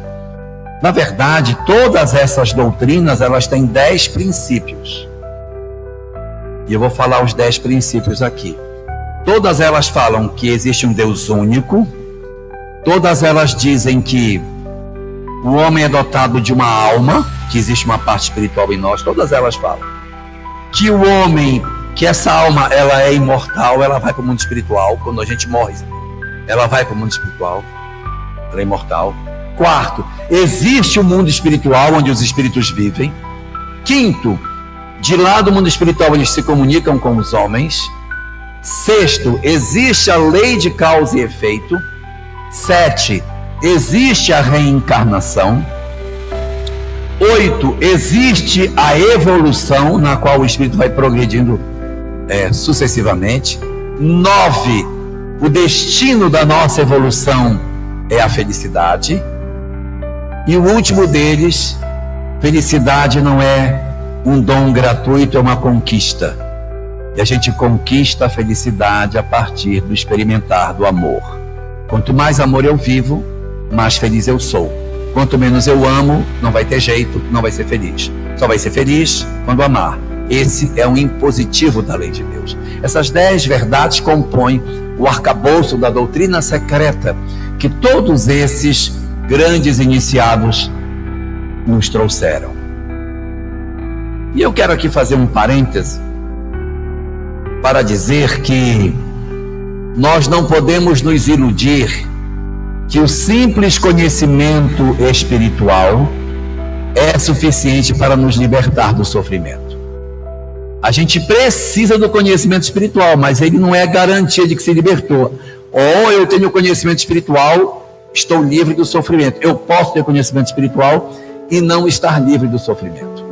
Speaker 1: Na verdade, todas essas doutrinas, elas têm 10 princípios. E eu vou falar os 10 princípios aqui. Todas elas falam que existe um Deus único. Todas elas dizem que o homem é dotado de uma alma, que existe uma parte espiritual em nós. Todas elas falam que o homem, que essa alma, ela é imortal, ela vai para o mundo espiritual. Quando a gente morre, ela vai para o mundo espiritual, ela é imortal. Quarto, existe um mundo espiritual onde os espíritos vivem. Quinto, De lá do mundo espiritual eles se comunicam com os homens. 6, existe a lei de causa e efeito. 7, existe a reencarnação. 8, existe a evolução, na qual o espírito vai progredindo sucessivamente. 9, o destino da nossa evolução é a felicidade. E o último deles, felicidade não é um dom gratuito, é uma conquista. E a gente conquista a felicidade a partir do experimentar do amor. Quanto mais amor eu vivo, mais feliz eu sou. Quanto menos eu amo, não vai ter jeito, não vai ser feliz. Só vai ser feliz quando amar. Esse é um impositivo da lei de Deus. Essas 10 verdades compõem o arcabouço da doutrina secreta que todos esses grandes iniciados nos trouxeram. E eu quero aqui fazer um parêntese para dizer que nós não podemos nos iludir que o simples conhecimento espiritual é suficiente para nos libertar do sofrimento. A gente precisa do conhecimento espiritual, mas ele não é garantia de que se libertou. Ou eu tenho conhecimento espiritual, estou livre do sofrimento. Eu posso ter conhecimento espiritual e não estar livre do sofrimento.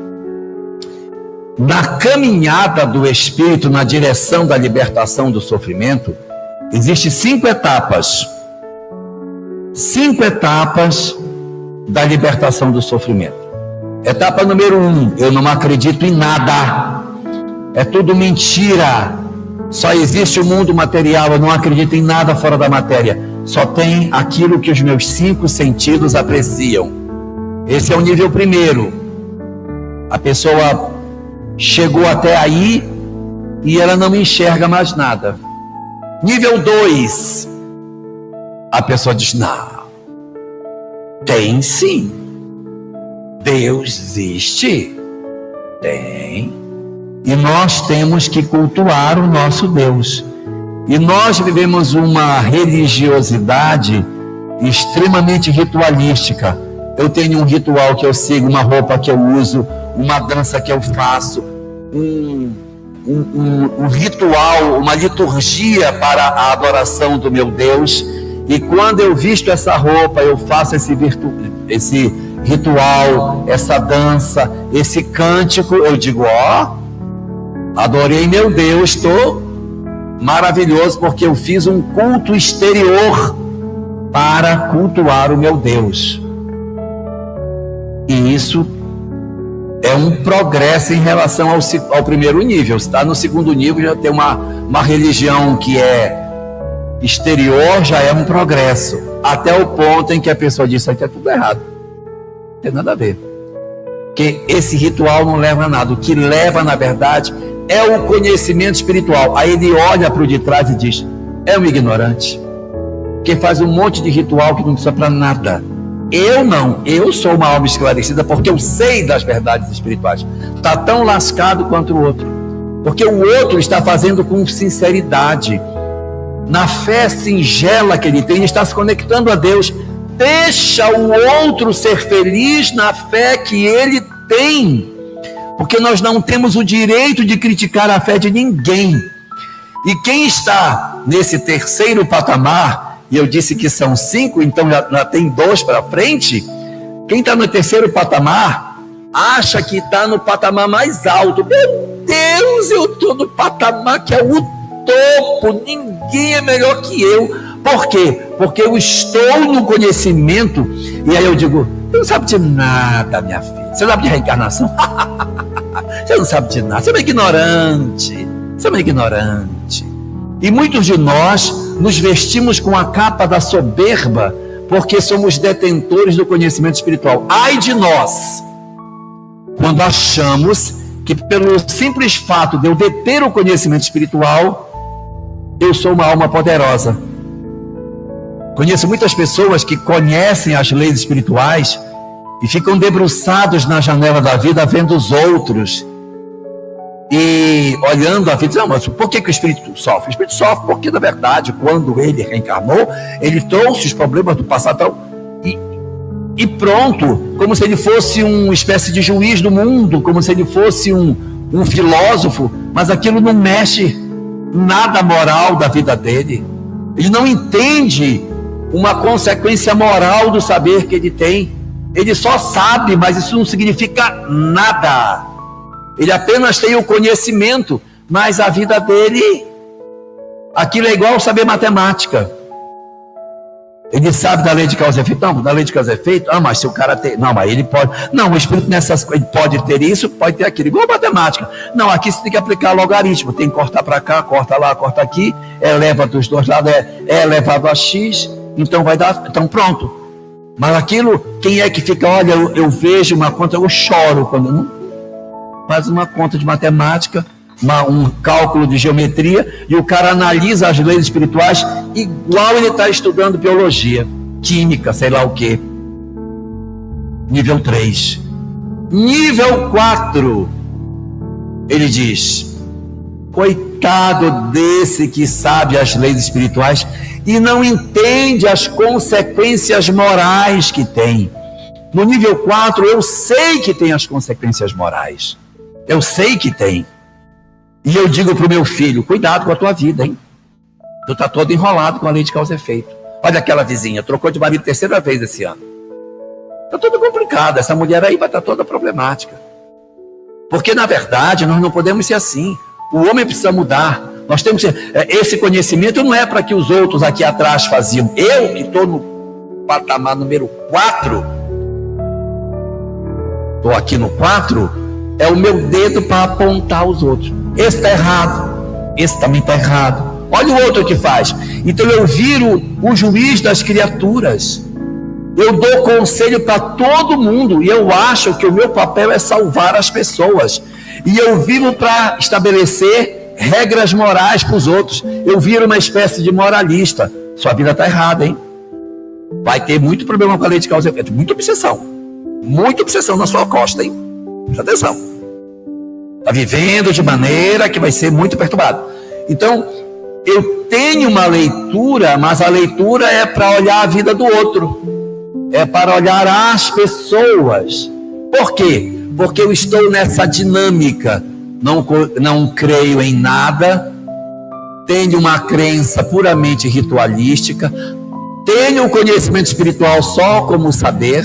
Speaker 1: Na caminhada do espírito na direção da libertação do sofrimento, existem 5 etapas. 5 etapas da libertação do sofrimento. Etapa número 1, eu não acredito em nada. É tudo mentira. Só existe o mundo material, eu não acredito em nada fora da matéria. Só tem aquilo que os meus 5 sentidos apreciam. Esse é o nível primeiro. A pessoa chegou até aí e ela não enxerga mais nada. Nível 2, a pessoa diz: não, tem sim. Deus existe? Tem. E nós temos que cultuar o nosso Deus. E nós vivemos uma religiosidade extremamente ritualística. Eu tenho um ritual que eu sigo, uma roupa que eu uso, uma dança que eu faço, um ritual, uma liturgia para a adoração do meu Deus. E quando eu visto essa roupa, eu faço esse ritual, essa dança, esse cântico, eu digo: adorei meu Deus, estou maravilhoso, porque eu fiz um culto exterior para cultuar o meu Deus. E isso é um progresso em relação ao primeiro nível. Está no segundo nível, já tem uma religião que é exterior, já é um progresso, até o ponto em que a pessoa diz: isso aqui é tudo errado, não tem nada a ver, que esse ritual não leva a nada. O que leva, na verdade, é o conhecimento espiritual. Aí ele olha para o de trás e diz: é um ignorante, que faz um monte de ritual que não precisa para nada. Eu não, eu sou uma alma esclarecida, porque eu sei das verdades espirituais. Está tão lascado quanto o outro, porque o outro está fazendo com sinceridade, na fé singela que ele tem, ele está se conectando a Deus. Deixa o outro ser feliz na fé que ele tem, porque nós não temos o direito de criticar a fé de ninguém. E quem está nesse terceiro patamar, e eu disse que são 5, então já tem 2 para frente. Quem está no terceiro patamar acha que está no patamar mais alto. Meu Deus, eu estou no patamar que é o topo, ninguém é melhor que eu. Por quê? Porque eu estou no conhecimento. E aí eu digo: você não sabe de nada, minha filha. Você sabe de reencarnação? Você não sabe de nada, você é uma ignorante. Você é uma ignorante. E muitos de nós nos vestimos com a capa da soberba, porque somos detentores do conhecimento espiritual. Ai de nós, quando achamos que pelo simples fato de eu deter o conhecimento espiritual, eu sou uma alma poderosa. Conheço muitas pessoas que conhecem as leis espirituais e ficam debruçados na janela da vida, vendo os outros e olhando a vida. Não, mas por que o espírito sofre? O espírito sofre porque, na verdade, quando ele reencarnou, ele trouxe os problemas do passado e pronto, como se ele fosse uma espécie de juiz do mundo, como se ele fosse um um filósofo, mas aquilo não mexe nada moral da vida dele. Ele não entende uma consequência moral do saber que ele tem. Ele só sabe, mas isso não significa nada. Ele apenas tem o conhecimento, mas a vida dele, aquilo é igual saber matemática. Ele sabe da lei de causa e efeito? Não, da lei de causa e efeito. Ah, mas se o cara tem... Não, mas ele pode... Não, o espírito nessas coisas, ele pode ter isso, pode ter aquilo. Igual matemática. Não, aqui você tem que aplicar logaritmo. Tem que cortar para cá, corta lá, corta aqui. Eleva dos dois lados, é elevado a x. Então vai dar... Então pronto. Mas aquilo, quem é que fica... Olha, eu vejo uma conta, eu choro quando... Não faz uma conta de matemática, um cálculo de geometria, e o cara analisa as leis espirituais igual ele está estudando biologia, química, sei lá o que. Nível 3. Nível 4, ele diz: coitado desse que sabe as leis espirituais e não entende as consequências morais que tem. No nível 4, eu sei que tem as consequências morais. Eu sei que tem. E eu digo para o meu filho: cuidado com a tua vida, hein? Tu está todo enrolado com a lei de causa e efeito. Olha aquela vizinha, trocou de marido 3ª vez esse ano. Está tudo complicado. Essa mulher aí vai estar toda problemática. Porque, na verdade, nós não podemos ser assim. O homem precisa mudar. Nós temos que ser... Esse conhecimento não é para que os outros aqui atrás faziam. Eu, que estou no patamar número 4, estou aqui no 4, é o meu dedo para apontar os outros. Esse está errado, esse também está errado. Olha o outro que faz. Então eu viro o juiz das criaturas. Eu dou conselho para todo mundo. E eu acho que o meu papel é salvar as pessoas. E eu vivo para estabelecer regras morais para os outros. Eu viro uma espécie de moralista. Sua vida está errada, hein? Vai ter muito problema com a lei de causa e efeito. Muita obsessão na sua costa, hein? Presta atenção. Está vivendo de maneira que vai ser muito perturbado. Então, eu tenho uma leitura, mas a leitura é para olhar a vida do outro. É para olhar as pessoas. Por quê? Porque eu estou nessa dinâmica. Não creio em nada. Tenho uma crença puramente ritualística. Tenho o conhecimento espiritual só como saber.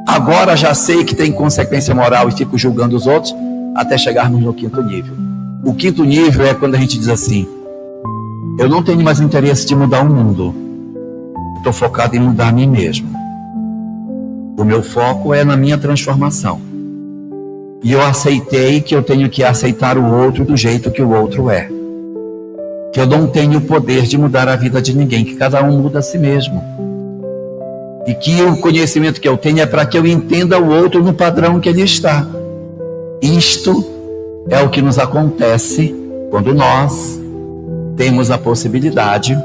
Speaker 1: Agora já sei que tem consequência moral e fico julgando os outros, até chegarmos no 5º nível. O 5º nível é quando a gente diz assim: eu não tenho mais interesse de mudar o mundo, estou focado em mudar a mim mesmo. O meu foco é na minha transformação. E eu aceitei que eu tenho que aceitar o outro do jeito que o outro é. Que eu não tenho o poder de mudar a vida de ninguém, que cada um muda a si mesmo. E que o conhecimento que eu tenho é para que eu entenda o outro no padrão que ele está. Isto é o que nos acontece quando nós temos a possibilidade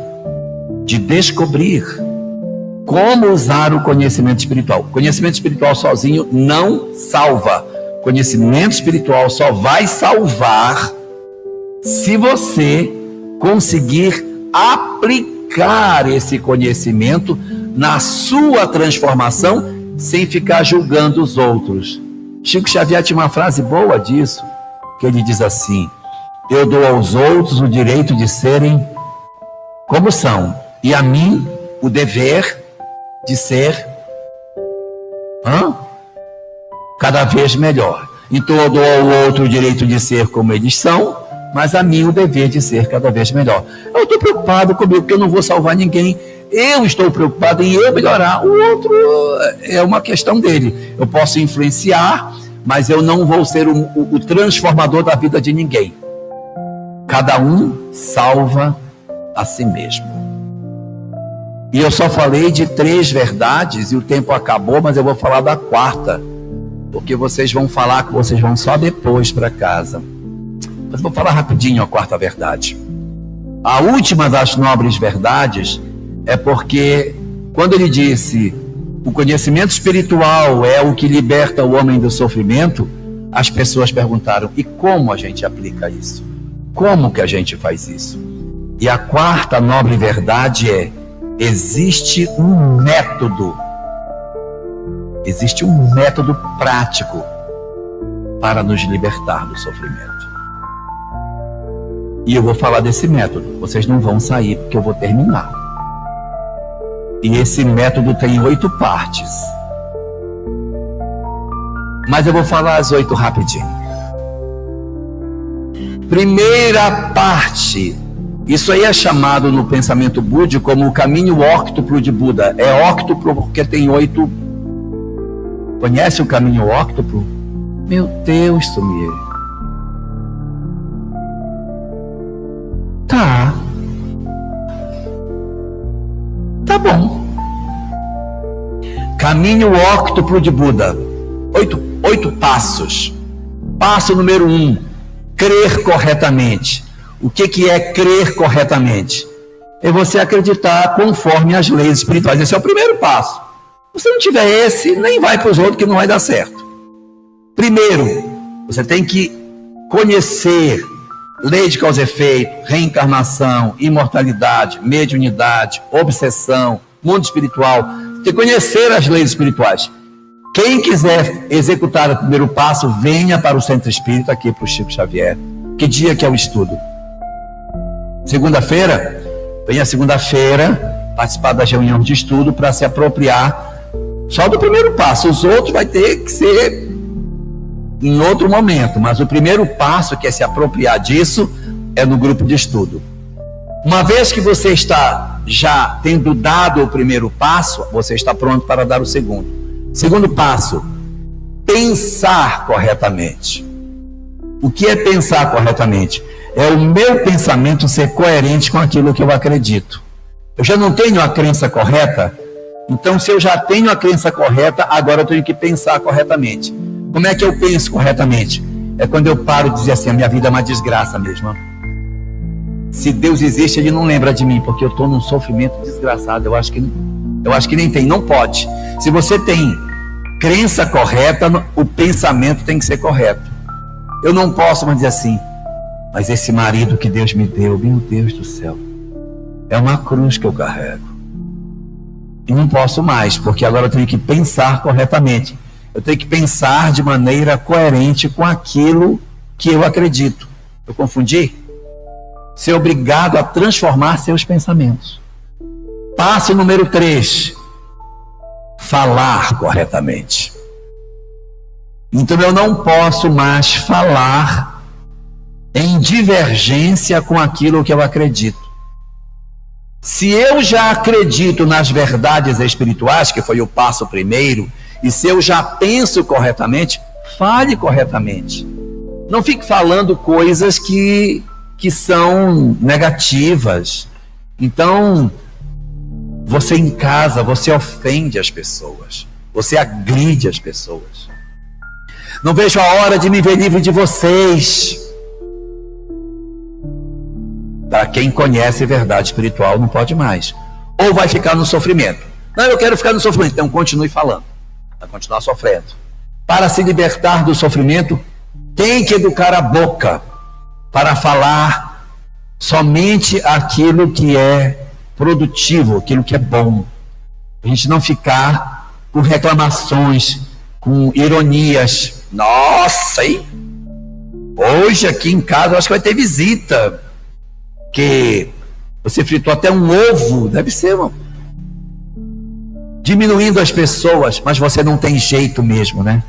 Speaker 1: de descobrir como usar o conhecimento espiritual. O conhecimento espiritual sozinho não salva. O conhecimento espiritual só vai salvar se você conseguir aplicar esse conhecimento na sua transformação, sem ficar julgando os outros. Chico Xavier tinha uma frase boa disso, que ele diz assim: eu dou aos outros o direito de serem como são, e a mim o dever de ser cada vez melhor. Então eu dou ao outro o direito de ser como eles são, mas a mim o dever de ser cada vez melhor. Eu estou preocupado comigo, porque eu não vou salvar ninguém. Eu estou preocupado em eu melhorar. O outro é uma questão dele. Eu posso influenciar, mas eu não vou ser o transformador da vida de ninguém. Cada um salva a si mesmo. E eu só falei de 3 verdades e o tempo acabou, mas eu vou falar da 4ª, porque vocês vão falar que vocês vão só depois para casa. Mas vou falar rapidinho a 4ª verdade. A última das nobres verdades é porque, quando ele disse o conhecimento espiritual é o que liberta o homem do sofrimento, as pessoas perguntaram: e como a gente aplica isso? Como que a gente faz isso? E a 4ª nobre verdade é: existe um método prático para nos libertar do sofrimento. E eu vou falar desse método. Vocês não vão sair porque eu vou terminar. E esse método tem 8 partes. Mas eu vou falar as 8 rapidinho. Primeira parte. Isso aí é chamado no pensamento búdico como o caminho óctuplo de Buda. É óctuplo porque tem 8. Conhece o caminho óctuplo? Meu Deus, Sumir. Tá bom. Caminho óctuplo de Buda. 8 passos. Passo número 1. Crer corretamente. O que é crer corretamente? É você acreditar conforme as leis espirituais. Esse é o primeiro passo. Se você não tiver esse, nem vai para os outros que não vai dar certo. Primeiro, você tem que conhecer lei de causa e efeito, reencarnação, imortalidade, mediunidade, obsessão, mundo espiritual. Você tem que conhecer as leis espirituais. Quem quiser executar o primeiro passo, venha para o Centro Espírita, aqui para o Chico Xavier. Que dia que é o estudo? Segunda-feira? Venha segunda-feira participar das reuniões de estudo para se apropriar só do primeiro passo. Os outros vai ter que ser em outro momento, mas o primeiro passo, que é se apropriar disso, é no grupo de estudo. Uma vez que você está já tendo dado o primeiro passo, você está pronto para dar o segundo. Segundo passo, pensar corretamente. O que é pensar corretamente? É o meu pensamento ser coerente com aquilo que eu acredito. Eu já não tenho a crença correta, então se eu já tenho a crença correta, agora eu tenho que pensar corretamente. Como é que eu penso corretamente? É quando eu paro de dizer assim, a minha vida é uma desgraça mesmo. Se Deus existe, Ele não lembra de mim, porque eu estou num sofrimento desgraçado. Eu acho que nem tem, não pode. Se você tem crença correta, o pensamento tem que ser correto. Eu não posso mais dizer assim, mas esse marido que Deus me deu, meu Deus do céu, é uma cruz que eu carrego. E não posso mais, porque agora eu tenho que pensar corretamente. Eu tenho que pensar de maneira coerente com aquilo que eu acredito. Eu confundi? Ser obrigado a transformar seus pensamentos. Passo número 3. Falar corretamente. Então eu não posso mais falar em divergência com aquilo que eu acredito. Se eu já acredito nas verdades espirituais, que foi o passo primeiro, e se eu já penso corretamente, fale corretamente. Não fique falando coisas que são negativas. Então, você em casa, você ofende as pessoas. Você agride as pessoas. Não vejo a hora de me ver livre de vocês. Para quem conhece verdade espiritual, não pode mais. Ou vai ficar no sofrimento. Não, eu quero ficar no sofrimento. Então, continue falando. Vai continuar sofrendo. Para se libertar do sofrimento, tem que educar a boca para falar somente aquilo que é produtivo, aquilo que é bom. A gente não ficar com reclamações, com ironias. Nossa, hein? Hoje aqui em casa eu acho que vai ter visita. Que você fritou até um ovo, deve ser, diminuindo as pessoas, mas você não tem jeito mesmo, né?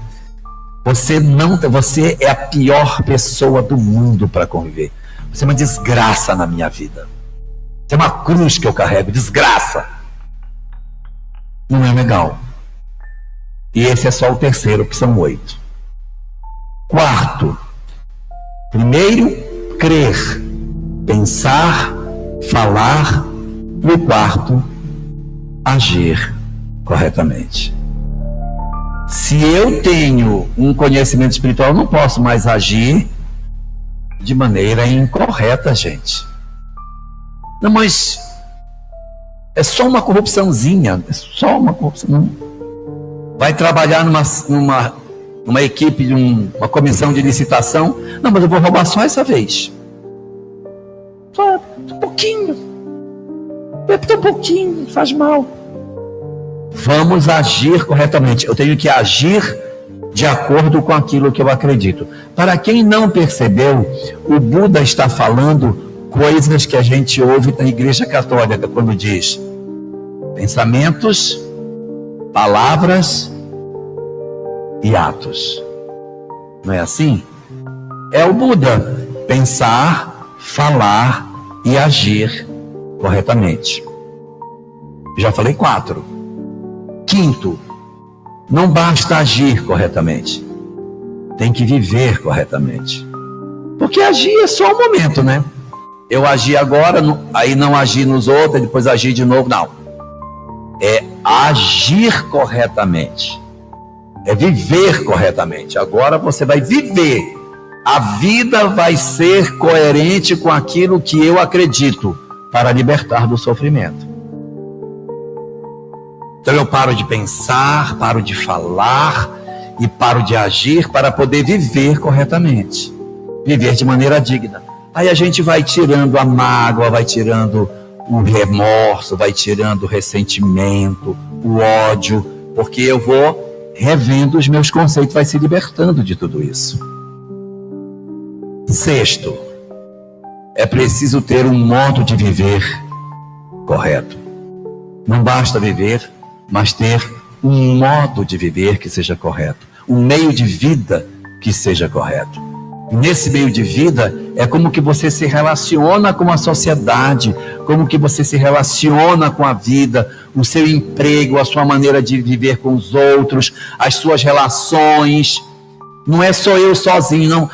Speaker 1: Você é a pior pessoa do mundo para conviver. Você é uma desgraça na minha vida. Você é uma cruz que eu carrego, desgraça. Não é legal. E esse é só o terceiro, que são 8. Quarto, primeiro, crer, pensar, falar, e o quarto, agir corretamente. Se eu tenho um conhecimento espiritual, eu não posso mais agir de maneira incorreta, gente. Não, mas é só uma corrupçãozinha, é só uma corrupção. Vai trabalhar numa equipe, de uma comissão de licitação. Não, mas eu vou roubar só essa vez. Só um pouquinho. Um pouquinho, faz mal. Vamos agir corretamente. Eu tenho que agir de acordo com aquilo que eu acredito. Para quem não percebeu, o Buda está falando coisas que a gente ouve na Igreja Católica, quando diz pensamentos, palavras e atos. Não é assim? É o Buda. Pensar, falar e agir corretamente. Já falei 4. 5, não basta agir corretamente. Tem que viver corretamente. Porque agir é só um momento, né? Eu agi agora, aí não agi nos outros, depois agir de novo. Não. É agir corretamente. É viver corretamente. Agora você vai viver. A vida vai ser coerente com aquilo que eu acredito para libertar do sofrimento. Então eu paro de pensar, paro de falar e paro de agir para poder viver corretamente. Viver de maneira digna. Aí a gente vai tirando a mágoa, vai tirando o remorso, vai tirando o ressentimento, o ódio, porque eu vou revendo os meus conceitos, vai se libertando de tudo isso. 6, é preciso ter um modo de viver correto. Não basta viver, mas ter um modo de viver que seja correto. Um meio de vida que seja correto. E nesse meio de vida, é como que você se relaciona com a sociedade, como que você se relaciona com a vida, o seu emprego, a sua maneira de viver com os outros, as suas relações. Não é só eu sozinho, não.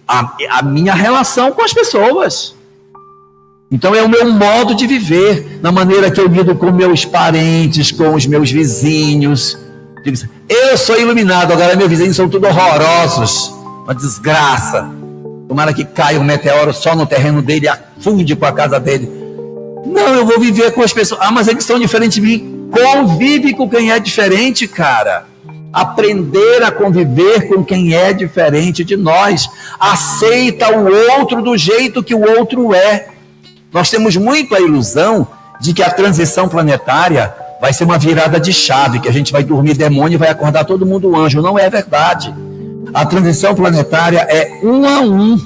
Speaker 1: A minha relação com as pessoas. Então é o meu modo de viver, na maneira que eu lido com meus parentes, com os meus vizinhos. Eu sou iluminado, agora meus vizinhos são tudo horrorosos, uma desgraça. Tomara que caia um meteoro só no terreno dele e afunde com a casa dele. Não, eu vou viver com as pessoas. Ah, mas eles são diferentes de mim. Convive com quem é diferente, cara. Aprender a conviver com quem é diferente de nós. Aceita o outro do jeito que o outro é. Nós temos muito a ilusão de que a transição planetária vai ser uma virada de chave, que a gente vai dormir demônio e vai acordar todo mundo anjo. Não é verdade. A transição planetária é 1 a 1.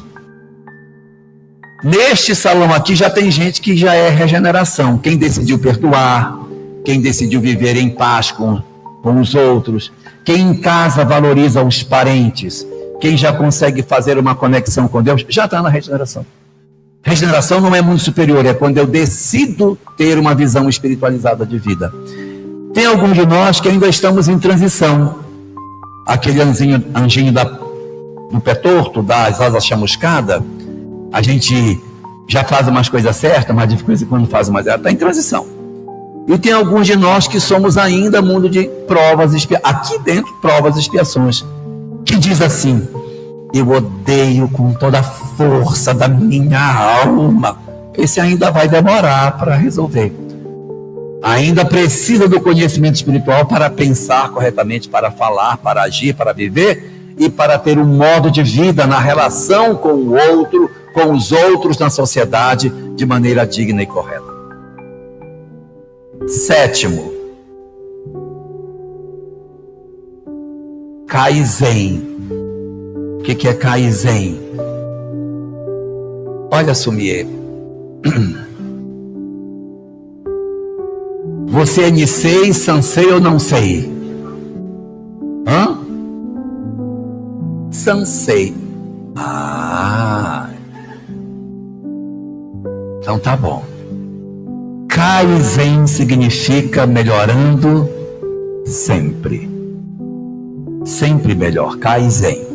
Speaker 1: Neste salão aqui já tem gente que já é regeneração. Quem decidiu perdoar, quem decidiu viver em paz com os outros, quem em casa valoriza os parentes, quem já consegue fazer uma conexão com Deus, já está na regeneração. Regeneração não é mundo superior, é quando eu decido ter uma visão espiritualizada de vida. Tem alguns de nós que ainda estamos em transição. Aquele anjinho do pé torto, das asas chamuscadas, a gente já faz umas coisas certas, mas de vez em quando faz umas erradas, está em transição. E tem alguns de nós que somos ainda mundo de provas e expiações. Aqui dentro, provas e expiações. Que diz assim: eu odeio com toda a força da minha alma. Esse ainda vai demorar para resolver. Ainda precisa do conhecimento espiritual para pensar corretamente, para falar, para agir, para viver e para ter um modo de vida na relação com o outro, com os outros na sociedade, de maneira digna e correta. 7, Kaizen. O que é Kaizen? Olha, Sumier, você é Nisei, Sansei ou não sei? Hã? Sansei. Ah, então tá bom. Kaizen significa melhorando sempre. Sempre melhor. Kaizen.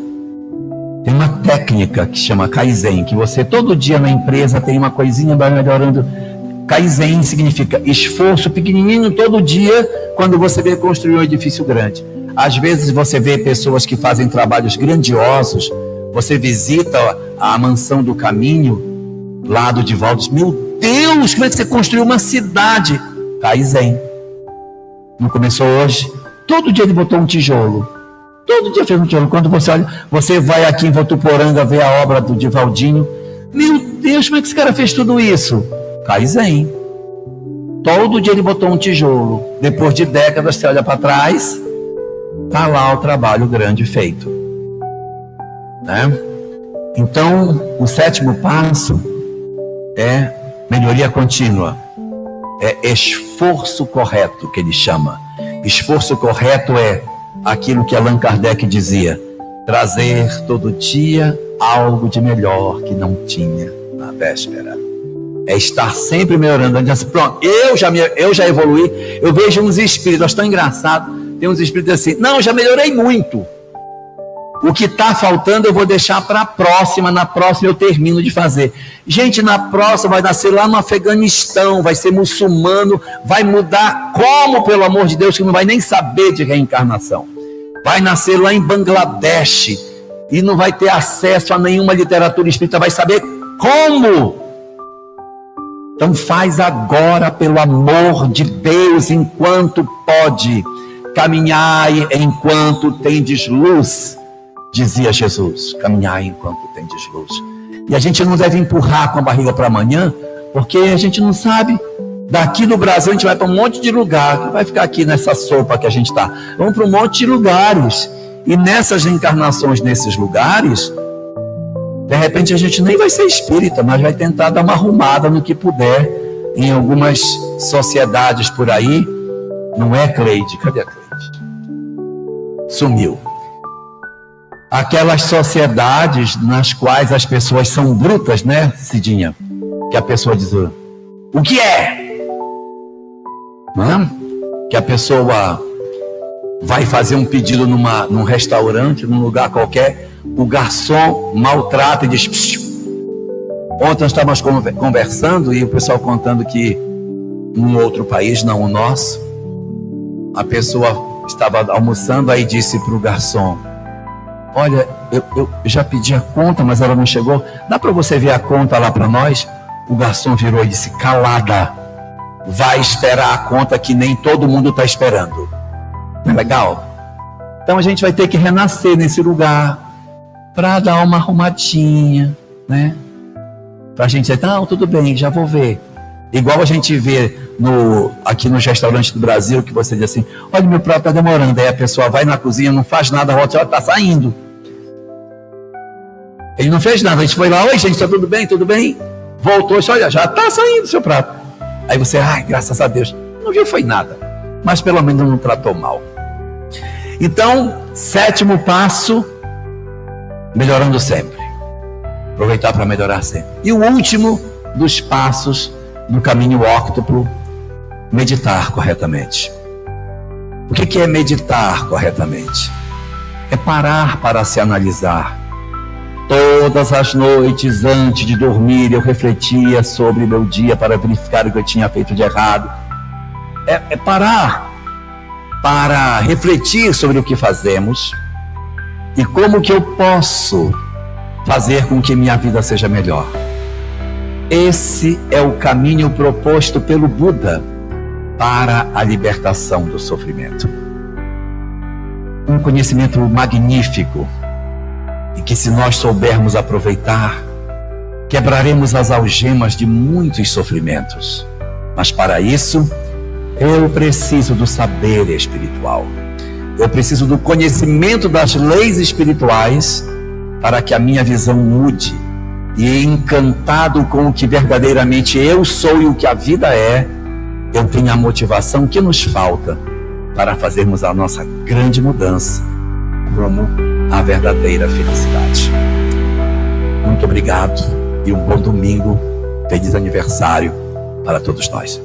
Speaker 1: Tem uma técnica que chama Kaizen, que você todo dia na empresa tem uma coisinha, vai melhorando. Kaizen significa esforço pequenininho todo dia, quando você vê construir um edifício grande. Às vezes você vê pessoas que fazem trabalhos grandiosos, você visita a mansão do caminho, lá do Divaldo, meu Deus, como é que você construiu uma cidade? Kaizen. Não começou hoje? Todo dia ele botou um tijolo. Todo dia fez um tijolo. Quando você olha, você vai aqui em Votuporanga ver a obra do Divaldinho. Meu Deus, como é que esse cara fez tudo isso? Kaizen. Todo dia ele botou um tijolo. Depois de décadas, você olha para trás, está lá o trabalho grande feito, né? Então, o 7º passo é melhoria contínua, é esforço correto, que ele chama. Esforço correto é aquilo que Allan Kardec dizia: trazer todo dia algo de melhor que não tinha na véspera. É estar sempre melhorando. Pronto, eu já evoluí. Eu vejo uns espíritos, acho tão engraçado. Tem uns espíritos assim: não, já melhorei muito. O que está faltando eu vou deixar para a próxima. Na próxima eu termino de fazer. Gente, na próxima vai nascer lá no Afeganistão, vai ser muçulmano, vai mudar como, pelo amor de Deus, que não vai nem saber de reencarnação. Vai nascer lá em Bangladesh e não vai ter acesso a nenhuma literatura espírita, vai saber como. Então faz agora, pelo amor de Deus, enquanto pode. Caminhai enquanto tendes luz, dizia Jesus. Caminhai enquanto tendes luz. E a gente não deve empurrar com a barriga para amanhã, porque a gente não sabe. Daqui no Brasil a gente vai para um monte de lugar. Não vai ficar aqui nessa sopa que a gente está. Vamos para um monte de lugares. E nessas reencarnações, nesses lugares, de repente a gente nem vai ser espírita, mas vai tentar dar uma arrumada no que puder em algumas sociedades por aí. Não é, Cleide? Cadê a Cleide? Sumiu. Aquelas sociedades nas quais as pessoas são brutas, né, Cidinha? Que a pessoa diz: o que é? Não? Que a pessoa vai fazer um pedido num restaurante, num lugar qualquer, o garçom maltrata e diz: psiu. Ontem nós estávamos conversando e o pessoal contando que num outro país, não o nosso, a pessoa estava almoçando, aí disse para o garçom: olha, eu já pedi a conta, mas ela não chegou, dá para você ver a conta lá para nós? O garçom virou e disse: calada, vai esperar a conta que nem todo mundo está esperando. Não é legal? Então a gente vai ter que renascer nesse lugar para dar uma arrumadinha, né? Para a gente dizer: não, tudo bem, já vou ver. Igual a gente vê aqui nos restaurantes do Brasil, que você diz assim: olha, meu prato está demorando. Aí a pessoa vai na cozinha, não faz nada, volta, ela está saindo. Ele não fez nada, a gente foi lá: oi gente, está tudo bem? Tudo bem? Voltou, disse: olha, já está saindo o seu prato. Aí você: ai, graças a Deus, não viu, foi nada, mas pelo menos não tratou mal. Então, 7º passo, melhorando sempre. Aproveitar para melhorar sempre. E o último dos passos no caminho óctuplo: meditar corretamente. O que é meditar corretamente? É parar para se analisar. Todas as noites, antes de dormir, eu refletia sobre meu dia para verificar o que eu tinha feito de errado. É parar para refletir sobre o que fazemos e como que eu posso fazer com que minha vida seja melhor. Esse é o caminho proposto pelo Buda para a libertação do sofrimento. Um conhecimento magnífico e que, se nós soubermos aproveitar, quebraremos as algemas de muitos sofrimentos. Mas para isso, eu preciso do saber espiritual. Eu preciso do conhecimento das leis espirituais para que a minha visão mude. E, encantado com o que verdadeiramente eu sou e o que a vida é, eu tenho a motivação que nos falta para fazermos a nossa grande mudança rumo à verdadeira felicidade. Muito obrigado e um bom domingo. Feliz aniversário para todos nós.